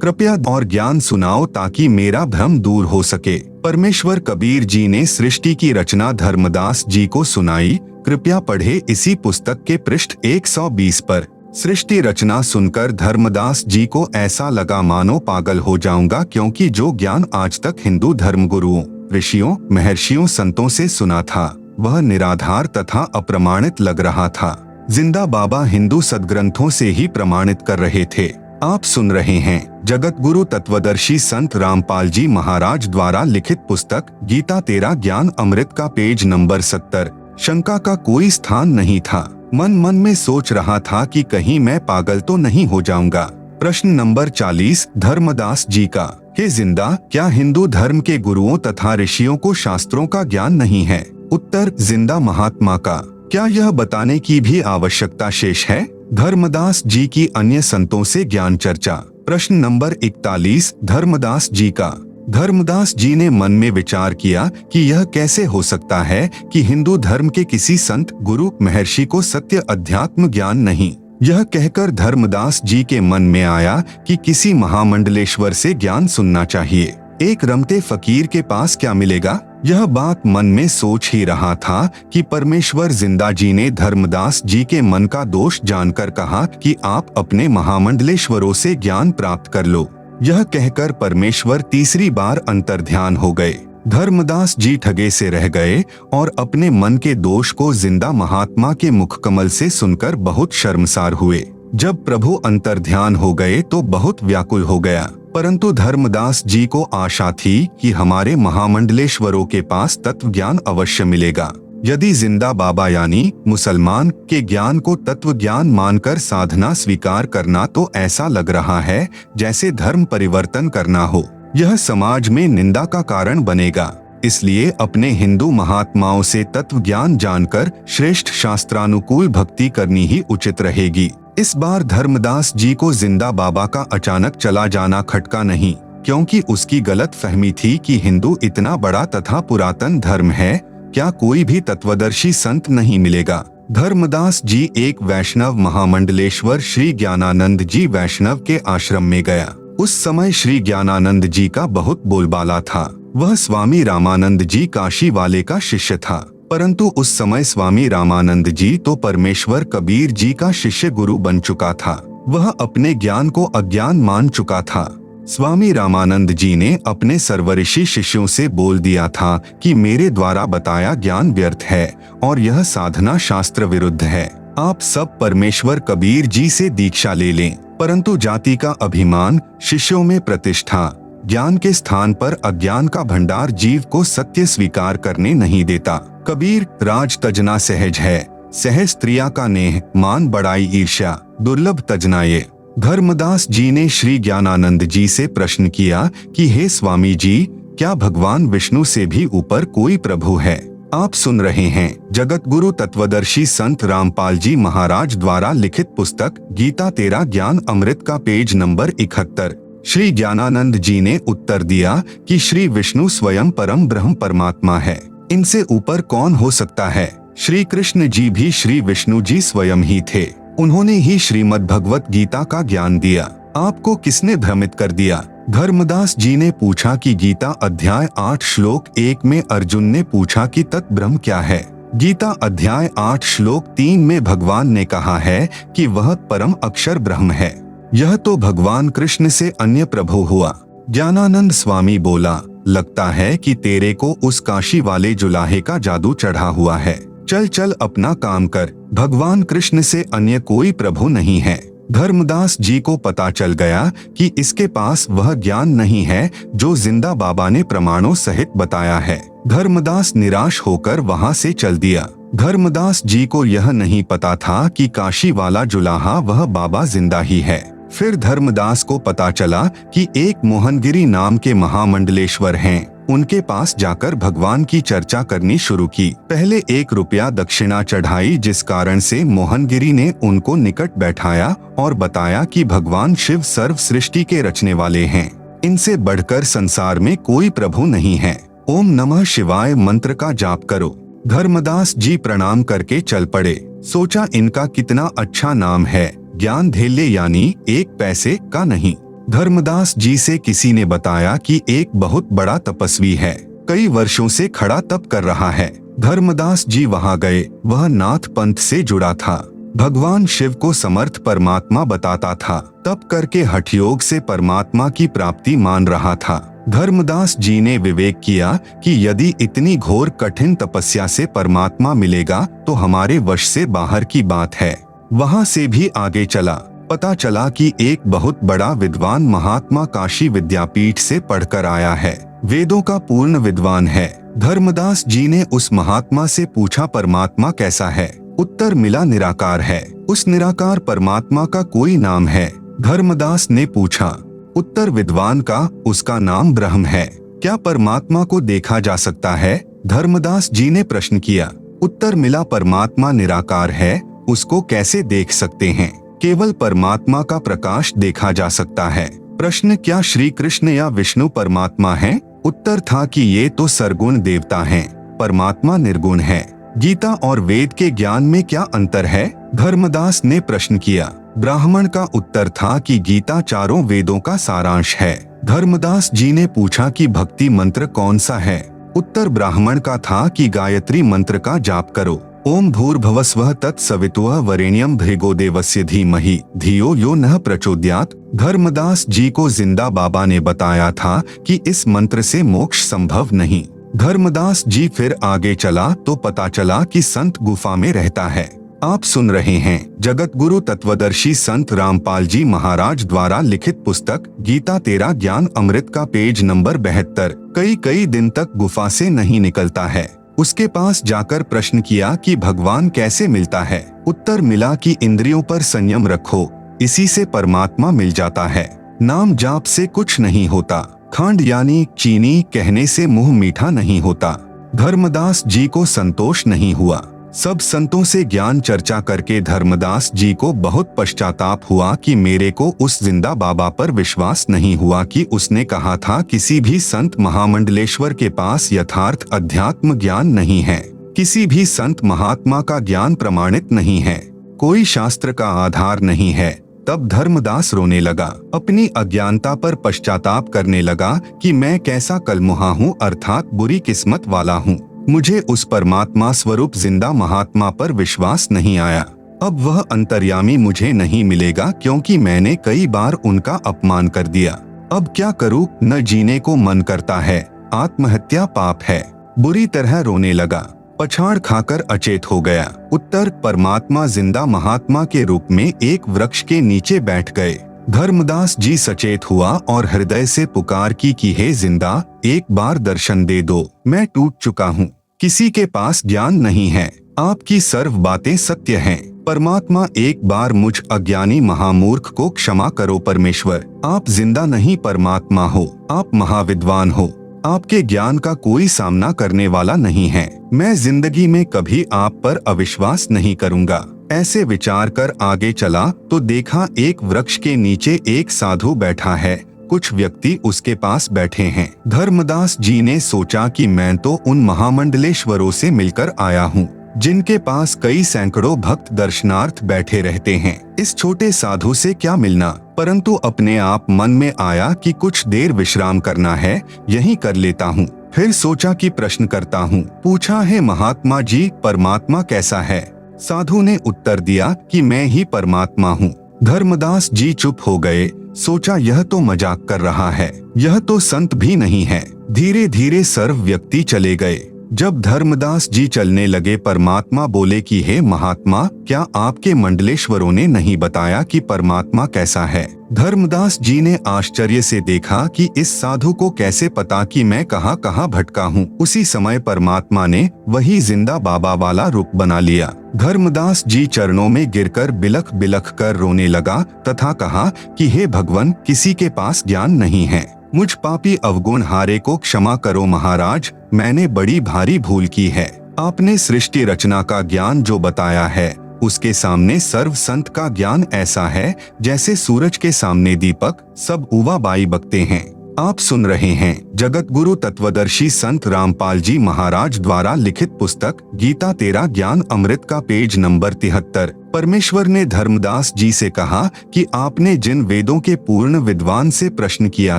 [SPEAKER 1] कृपया और ज्ञान सुनाओ ताकि मेरा भ्रम दूर हो सके। परमेश्वर कबीर जी ने सृष्टि की रचना धर्मदास जी को सुनाई। कृपया पढ़े इसी पुस्तक के पृष्ठ 120 पर। सृष्टि रचना सुनकर धर्मदास जी को ऐसा लगा मानो पागल हो जाऊंगा, क्योंकि जो ज्ञान आज तक हिंदू धर्मगुरुओं, ऋषियों, महर्षियों, संतों से सुना था, वह निराधार तथा अप्रमाणित लग रहा था। जिंदा बाबा हिंदू सदग्रंथों से ही प्रमाणित कर रहे थे। आप सुन रहे हैं जगत गुरु तत्वदर्शी संत रामपाल जी महाराज द्वारा लिखित पुस्तक गीता तेरा ज्ञान अमृत का पेज नंबर 70। शंका का कोई स्थान नहीं था। मन में सोच रहा था कि कहीं मैं पागल तो नहीं हो जाऊंगा। प्रश्न नंबर 40 धर्मदास जी का। हे जिंदा, क्या हिंदू धर्म के गुरुओं तथा ऋषियों को शास्त्रों का ज्ञान नहीं है? उत्तर जिंदा महात्मा का। क्या यह बताने की भी आवश्यकता शेष है? धर्मदास जी की अन्य संतों से ज्ञान चर्चा। प्रश्न नंबर 41 धर्मदास जी का। धर्मदास जी ने मन में विचार किया कि यह कैसे हो सकता है कि हिंदू धर्म के किसी संत, गुरु, महर्षि को सत्य अध्यात्म ज्ञान नहीं। यह कहकर धर्मदास जी के मन में आया कि किसी महामंडलेश्वर से ज्ञान सुनना चाहिए। एक रमते फकीर के पास क्या मिलेगा? यह बात मन में सोच ही रहा था कि परमेश्वर जिंदा जी ने धर्मदास जी के मन का दोष जानकर कहा कि आप अपने महामंडलेश्वरों से ज्ञान प्राप्त कर लो। यह कहकर परमेश्वर तीसरी बार अंतर्ध्यान हो गए। धर्मदास जी ठगे से रह गए और अपने मन के दोष को जिंदा महात्मा के मुखकमल से सुनकर बहुत शर्मसार हुए। जब प्रभु अंतर्ध्यान हो गए तो बहुत व्याकुल हो गया, परंतु धर्मदास जी को आशा थी कि हमारे महामंडलेश्वरों के पास तत्व ज्ञान अवश्य मिलेगा। यदि जिंदा बाबा यानी मुसलमान के ज्ञान को तत्व ज्ञान मानकर साधना स्वीकार करना, तो ऐसा लग रहा है जैसे धर्म परिवर्तन करना हो। यह समाज में निंदा का कारण बनेगा। इसलिए अपने हिंदू महात्माओं से तत्व ज्ञान जानकर श्रेष्ठ शास्त्रानुकूल भक्ति करनी ही उचित रहेगी। इस बार धर्मदास जी को जिंदा बाबा का अचानक चला जाना खटका नहीं, क्योंकि उसकी गलत फहमी थी कि हिंदू इतना बड़ा तथा पुरातन धर्म है, क्या कोई भी तत्वदर्शी संत नहीं मिलेगा। धर्मदास जी एक वैष्णव महामंडलेश्वर श्री ज्ञानानंद जी वैष्णव के आश्रम में गया। उस समय श्री ज्ञानानंद जी का बहुत बोलबाला था। वह स्वामी रामानंद जी काशी वाले का शिष्य था, परंतु उस समय स्वामी रामानंद जी तो परमेश्वर कबीर जी का शिष्य गुरु बन चुका था। वह अपने ज्ञान को अज्ञान मान चुका था। स्वामी रामानंद जी ने अपने सर्वऋषि शिष्यों से बोल दिया था कि मेरे द्वारा बताया ज्ञान व्यर्थ है और यह साधना शास्त्र विरुद्ध है। आप सब परमेश्वर कबीर जी से दीक्षा ले लें। परंतु जाति का अभिमान, शिष्यों में प्रतिष्ठा, ज्ञान के स्थान पर अज्ञान का भंडार जीव को सत्य स्वीकार करने नहीं देता। कबीर राज तजना सहज है, सहज स्त्रिया का नेह, मान बड़ाई ईर्ष्या, दुर्लभ तजना ये। धर्मदास जी ने श्री ज्ञानानंद जी से प्रश्न किया कि हे स्वामी जी, क्या भगवान विष्णु से भी ऊपर कोई प्रभु है? आप सुन रहे हैं जगत गुरु तत्वदर्शी संत रामपाल जी महाराज द्वारा लिखित पुस्तक गीता तेरा ज्ञान अमृत का पेज नंबर 71। श्री ज्ञानानंद जी ने उत्तर दिया कि श्री विष्णु स्वयं परम ब्रह्म परमात्मा है, इनसे ऊपर कौन हो सकता है। श्री कृष्ण जी भी श्री विष्णु जी स्वयं ही थे। उन्होंने ही श्रीमद् भगवत गीता का ज्ञान दिया। आपको किसने भ्रमित कर दिया? धर्मदास जी ने पूछा कि गीता अध्याय 8 श्लोक 1 में अर्जुन ने पूछा कि तत् ब्रह्म क्या है। गीता अध्याय 8 श्लोक 3 में भगवान ने कहा है कि वह परम अक्षर ब्रह्म है। यह तो भगवान कृष्ण से अन्य प्रभु हुआ। ज्ञानानंद स्वामी बोला, लगता है कि तेरे को उस काशी वाले जुलाहे का जादू चढ़ा हुआ है। चल चल अपना काम कर, भगवान कृष्ण से अन्य कोई प्रभु नहीं है। धर्मदास जी को पता चल गया कि इसके पास वह ज्ञान नहीं है जो जिंदा बाबा ने प्रमाणों सहित बताया है। धर्मदास निराश होकर वहां से चल दिया। धर्मदास जी को यह नहीं पता था कि काशी वाला जुलाहा वह बाबा जिंदा ही है। फिर धर्मदास को पता चला कि एक मोहनगिरी नाम के महामंडलेश्वर हैं। उनके पास जाकर भगवान की चर्चा करनी शुरू की। पहले 1 रुपया दक्षिणा चढ़ाई, जिस कारण से मोहनगिरी ने उनको निकट बैठाया और बताया कि भगवान शिव सर्व सृष्टि के रचने वाले हैं। इनसे बढ़कर संसार में कोई प्रभु नहीं है। ओम नमः शिवाय मंत्र का जाप करो। धर्मदास जी प्रणाम करके चल पड़े। सोचा इनका कितना अच्छा नाम है, ज्ञान धेल्य, यानी 1 पैसे का नहीं। धर्मदास जी से किसी ने बताया कि एक बहुत बड़ा तपस्वी है, कई वर्षों से खड़ा तप कर रहा है। धर्मदास जी वहां गए। वह नाथ पंथ से जुड़ा था, भगवान शिव को समर्थ परमात्मा बताता था, तप करके हठयोग से परमात्मा की प्राप्ति मान रहा था। धर्मदास जी ने विवेक किया कि यदि इतनी घोर कठिन तपस्या से परमात्मा मिलेगा तो हमारे वश से बाहर की बात है। वहां से भी आगे चला। पता चला कि एक बहुत बड़ा विद्वान महात्मा काशी विद्यापीठ से पढ़कर आया है, वेदों का पूर्ण विद्वान है। धर्मदास जी ने उस महात्मा से पूछा परमात्मा कैसा है? उत्तर मिला निराकार है। उस निराकार परमात्मा का कोई नाम है? धर्मदास ने पूछा। उत्तर विद्वान का, उसका नाम ब्रह्म है। क्या परमात्मा को देखा जा सकता है? धर्मदास जी ने प्रश्न किया। उत्तर मिला परमात्मा निराकार है, उसको कैसे देख सकते हैं? केवल परमात्मा का प्रकाश देखा जा सकता है। प्रश्न, क्या श्री कृष्ण या विष्णु परमात्मा हैं? उत्तर था कि ये तो सरगुण देवता हैं, परमात्मा निर्गुण है। गीता और वेद के ज्ञान में क्या अंतर है? धर्मदास ने प्रश्न किया। ब्राह्मण का उत्तर था कि गीता चारों वेदों का सारांश है। धर्मदास जी ने पूछा कि भक्ति मंत्र कौन सा है? उत्तर ब्राह्मण का था कि गायत्री मंत्र का जाप करो। ओम भूर्भुवस्वः तत्सवितुः वरेण्यं भृगो देवस्य धीमहि धियो यो नः प्रचोदयात्। धर्मदास जी को जिंदा बाबा ने बताया था कि इस मंत्र से मोक्ष संभव नहीं। धर्मदास जी फिर आगे चला तो पता चला कि संत गुफा में रहता है। आप सुन रहे हैं जगत गुरु तत्वदर्शी संत रामपाल जी महाराज द्वारा लिखित पुस्तक गीता तेरा ज्ञान अमृत का पेज नंबर 72। कई दिन तक गुफा से नहीं निकलता है। उसके पास जाकर प्रश्न किया कि भगवान कैसे मिलता है? उत्तर मिला कि इंद्रियों पर संयम रखो, इसी से परमात्मा मिल जाता है। नाम जाप से कुछ नहीं होता, खंड यानी चीनी कहने से मुंह मीठा नहीं होता। धर्मदास जी को संतोष नहीं हुआ। सब संतों से ज्ञान चर्चा करके धर्मदास जी को बहुत पश्चाताप हुआ कि मेरे को उस जिंदा बाबा पर विश्वास नहीं हुआ कि उसने कहा था किसी भी संत महामंडलेश्वर के पास यथार्थ अध्यात्म ज्ञान नहीं है, किसी भी संत महात्मा का ज्ञान प्रमाणित नहीं है, कोई शास्त्र का आधार नहीं है। तब धर्मदास रोने लगा, अपनी अज्ञानता पर पश्चाताप करने लगा कि मैं कैसा कलमुहा हूँ, अर्थात बुरी किस्मत वाला हूँ। मुझे उस परमात्मा स्वरूप जिंदा महात्मा पर विश्वास नहीं आया। अब वह अंतर्यामी मुझे नहीं मिलेगा क्योंकि मैंने कई बार उनका अपमान कर दिया। अब क्या करूं? न जीने को मन करता है, आत्महत्या पाप है। बुरी तरह रोने लगा, पछाड़ खाकर अचेत हो गया। उत्तर, परमात्मा जिंदा महात्मा के रूप में एक वृक्ष के नीचे बैठ गए। धर्मदास जी सचेत हुआ और हृदय से पुकार की कि हे जिंदा, एक बार दर्शन दे दो, मैं टूट चुका हूँ, किसी के पास ज्ञान नहीं है, आपकी सर्व बातें सत्य हैं। परमात्मा, एक बार मुझ अज्ञानी महामूर्ख को क्षमा करो परमेश्वर। आप जिंदा नहीं परमात्मा हो, आप महाविद्वान हो, आपके ज्ञान का कोई सामना करने वाला नहीं है। मैं जिंदगी में कभी आप पर अविश्वास नहीं करूंगा। ऐसे विचार कर आगे चला तो देखा एक वृक्ष के नीचे एक साधु बैठा है, कुछ व्यक्ति उसके पास बैठे हैं। धर्मदास जी ने सोचा कि मैं तो उन महामंडलेश्वरों से मिलकर आया हूँ जिनके पास कई सैकड़ों भक्त दर्शनार्थ बैठे रहते हैं, इस छोटे साधु से क्या मिलना। परंतु अपने आप मन में आया कि कुछ देर विश्राम करना है, यही कर लेता हूँ। फिर सोचा कि प्रश्न करता हूँ। पूछा, है महात्मा जी, परमात्मा कैसा है? साधु ने उत्तर दिया कि मैं ही परमात्मा हूँ। धर्मदास जी चुप हो गए। सोचा यह तो मजाक कर रहा है, यह तो संत भी नहीं है। धीरे धीरे सर्व व्यक्ति चले गए। जब धर्मदास जी चलने लगे, परमात्मा बोले कि हे महात्मा, क्या आपके मंडलेश्वरों ने नहीं बताया कि परमात्मा कैसा है? धर्मदास जी ने आश्चर्य से देखा कि इस साधु को कैसे पता कि मैं कहाँ कहाँ भटका हूँ। उसी समय परमात्मा ने वही जिंदा बाबा वाला रूप बना लिया। धर्मदास जी चरणों में गिरकर बिलख बिलख कर रोने लगा तथा कहा कि हे भगवान, किसी के पास ज्ञान नहीं है, मुझ पापी अवगुण हारे को क्षमा करो महाराज, मैंने बड़ी भारी भूल की है। आपने सृष्टि रचना का ज्ञान जो बताया है उसके सामने सर्व संत का ज्ञान ऐसा है जैसे सूरज के सामने दीपक, सब उवा बाई बकते हैं। आप सुन रहे हैं जगत गुरु तत्वदर्शी संत रामपाल जी महाराज द्वारा लिखित पुस्तक गीता तेरा ज्ञान अमृत का पेज नंबर 73। परमेश्वर ने धर्मदास जी से कहा कि आपने जिन वेदों के पूर्ण विद्वान से प्रश्न किया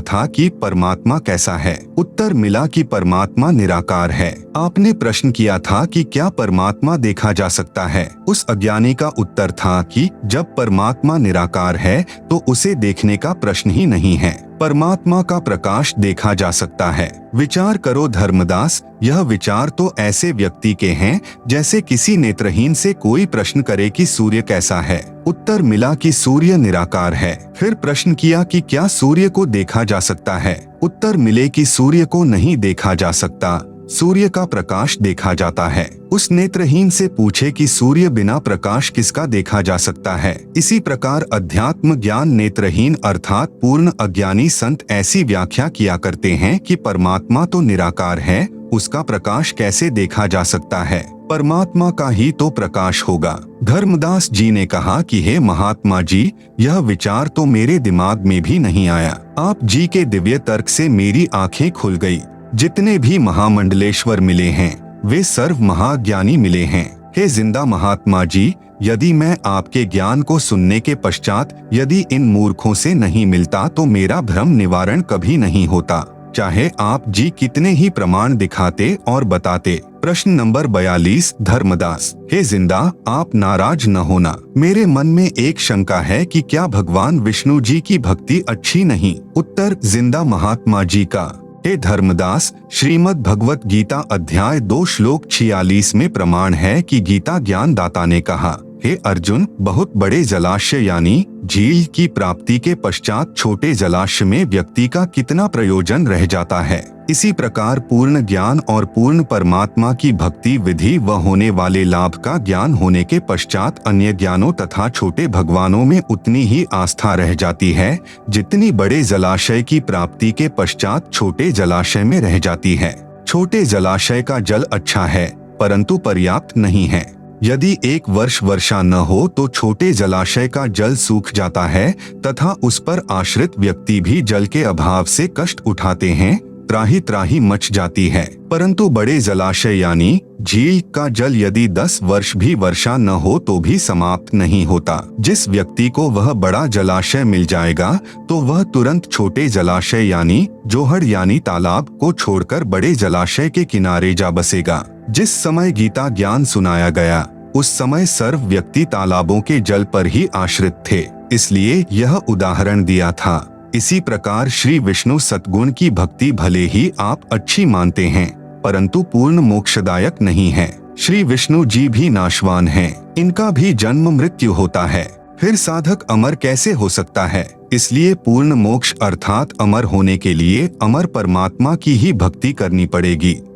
[SPEAKER 1] था कि परमात्मा कैसा है, उत्तर मिला कि परमात्मा निराकार है। आपने प्रश्न किया था कि क्या परमात्मा देखा जा सकता है, उस अज्ञानी का उत्तर था कि जब परमात्मा निराकार है तो उसे देखने का प्रश्न ही नहीं है, परमात्मा का प्रकाश देखा जा सकता है। विचार करो धर्मदास, यह विचार तो ऐसे व्यक्ति के हैं जैसे किसी नेत्रहीन से कोई प्रश्न करे कि सूर्य कैसा है, उत्तर मिला कि सूर्य निराकार है। फिर प्रश्न किया कि क्या सूर्य को देखा जा सकता है, उत्तर मिले कि सूर्य को नहीं देखा जा सकता, सूर्य का प्रकाश देखा जाता है। उस नेत्रहीन से पूछे कि सूर्य बिना प्रकाश किसका देखा जा सकता है। इसी प्रकार अध्यात्म ज्ञान नेत्रहीन अर्थात पूर्ण अज्ञानी संत ऐसी व्याख्या किया करते हैं कि परमात्मा तो निराकार है, उसका प्रकाश कैसे देखा जा सकता है, परमात्मा का ही तो प्रकाश होगा। धर्मदास जी ने कहा कि हे महात्मा जी, यह विचार तो मेरे दिमाग में भी नहीं आया। आप जी के दिव्य तर्क से मेरी आंखें खुल गई। जितने भी महामंडलेश्वर मिले हैं वे सर्व महाज्ञानी मिले हैं। हे जिंदा महात्मा जी, यदि मैं आपके ज्ञान को सुनने के पश्चात यदि इन मूर्खों से नहीं मिलता तो मेरा भ्रम निवारण कभी नहीं होता, चाहे आप जी कितने ही प्रमाण दिखाते और बताते। प्रश्न नंबर 42। धर्मदास, हे जिंदा, आप नाराज न होना, मेरे मन में एक शंका है कि क्या भगवान विष्णु जी की भक्ति अच्छी नहीं। उत्तर जिंदा महात्मा जी का, हे धर्मदास, श्रीमद् भगवत गीता अध्याय 2 श्लोक 46 में प्रमाण है कि गीता ज्ञान दाता ने कहा, हे अर्जुन, बहुत बड़े जलाशय यानी झील की प्राप्ति के पश्चात छोटे जलाशय में व्यक्ति का कितना प्रयोजन रह जाता है। इसी प्रकार पूर्ण ज्ञान और पूर्ण परमात्मा की भक्ति विधि व होने वाले लाभ का ज्ञान होने के पश्चात अन्य ज्ञानों तथा छोटे भगवानों में उतनी ही आस्था रह जाती है जितनी बड़े जलाशय की प्राप्ति के पश्चात छोटे जलाशय में रह जाती है। छोटे जलाशय का जल अच्छा है परंतु पर्याप्त नहीं है। यदि एक वर्ष वर्षा न हो तो छोटे जलाशय का जल सूख जाता है तथा उस पर आश्रित व्यक्ति भी जल के अभाव से कष्ट उठाते हैं, त्राही त्राही मच जाती है। परंतु बड़े जलाशय यानी झील का जल यदि 10 वर्ष भी वर्षा न हो तो भी समाप्त नहीं होता। जिस व्यक्ति को वह बड़ा जलाशय मिल जाएगा तो वह तुरंत छोटे जलाशय यानी जोहड़ यानी तालाब को छोड़कर बड़े जलाशय के किनारे जा बसेगा। जिस समय गीता ज्ञान सुनाया गया उस समय सर्व व्यक्ति तालाबों के जल पर ही आश्रित थे, इसलिए यह उदाहरण दिया था। इसी प्रकार श्री विष्णु सद्गुण की भक्ति भले ही आप अच्छी मानते हैं परंतु पूर्ण मोक्षदायक नहीं है। श्री विष्णु जी भी नाशवान हैं, इनका भी जन्म मृत्यु होता है, फिर साधक अमर कैसे हो सकता है। इसलिए पूर्ण मोक्ष अर्थात अमर होने के लिए अमर परमात्मा की ही भक्ति करनी पड़ेगी।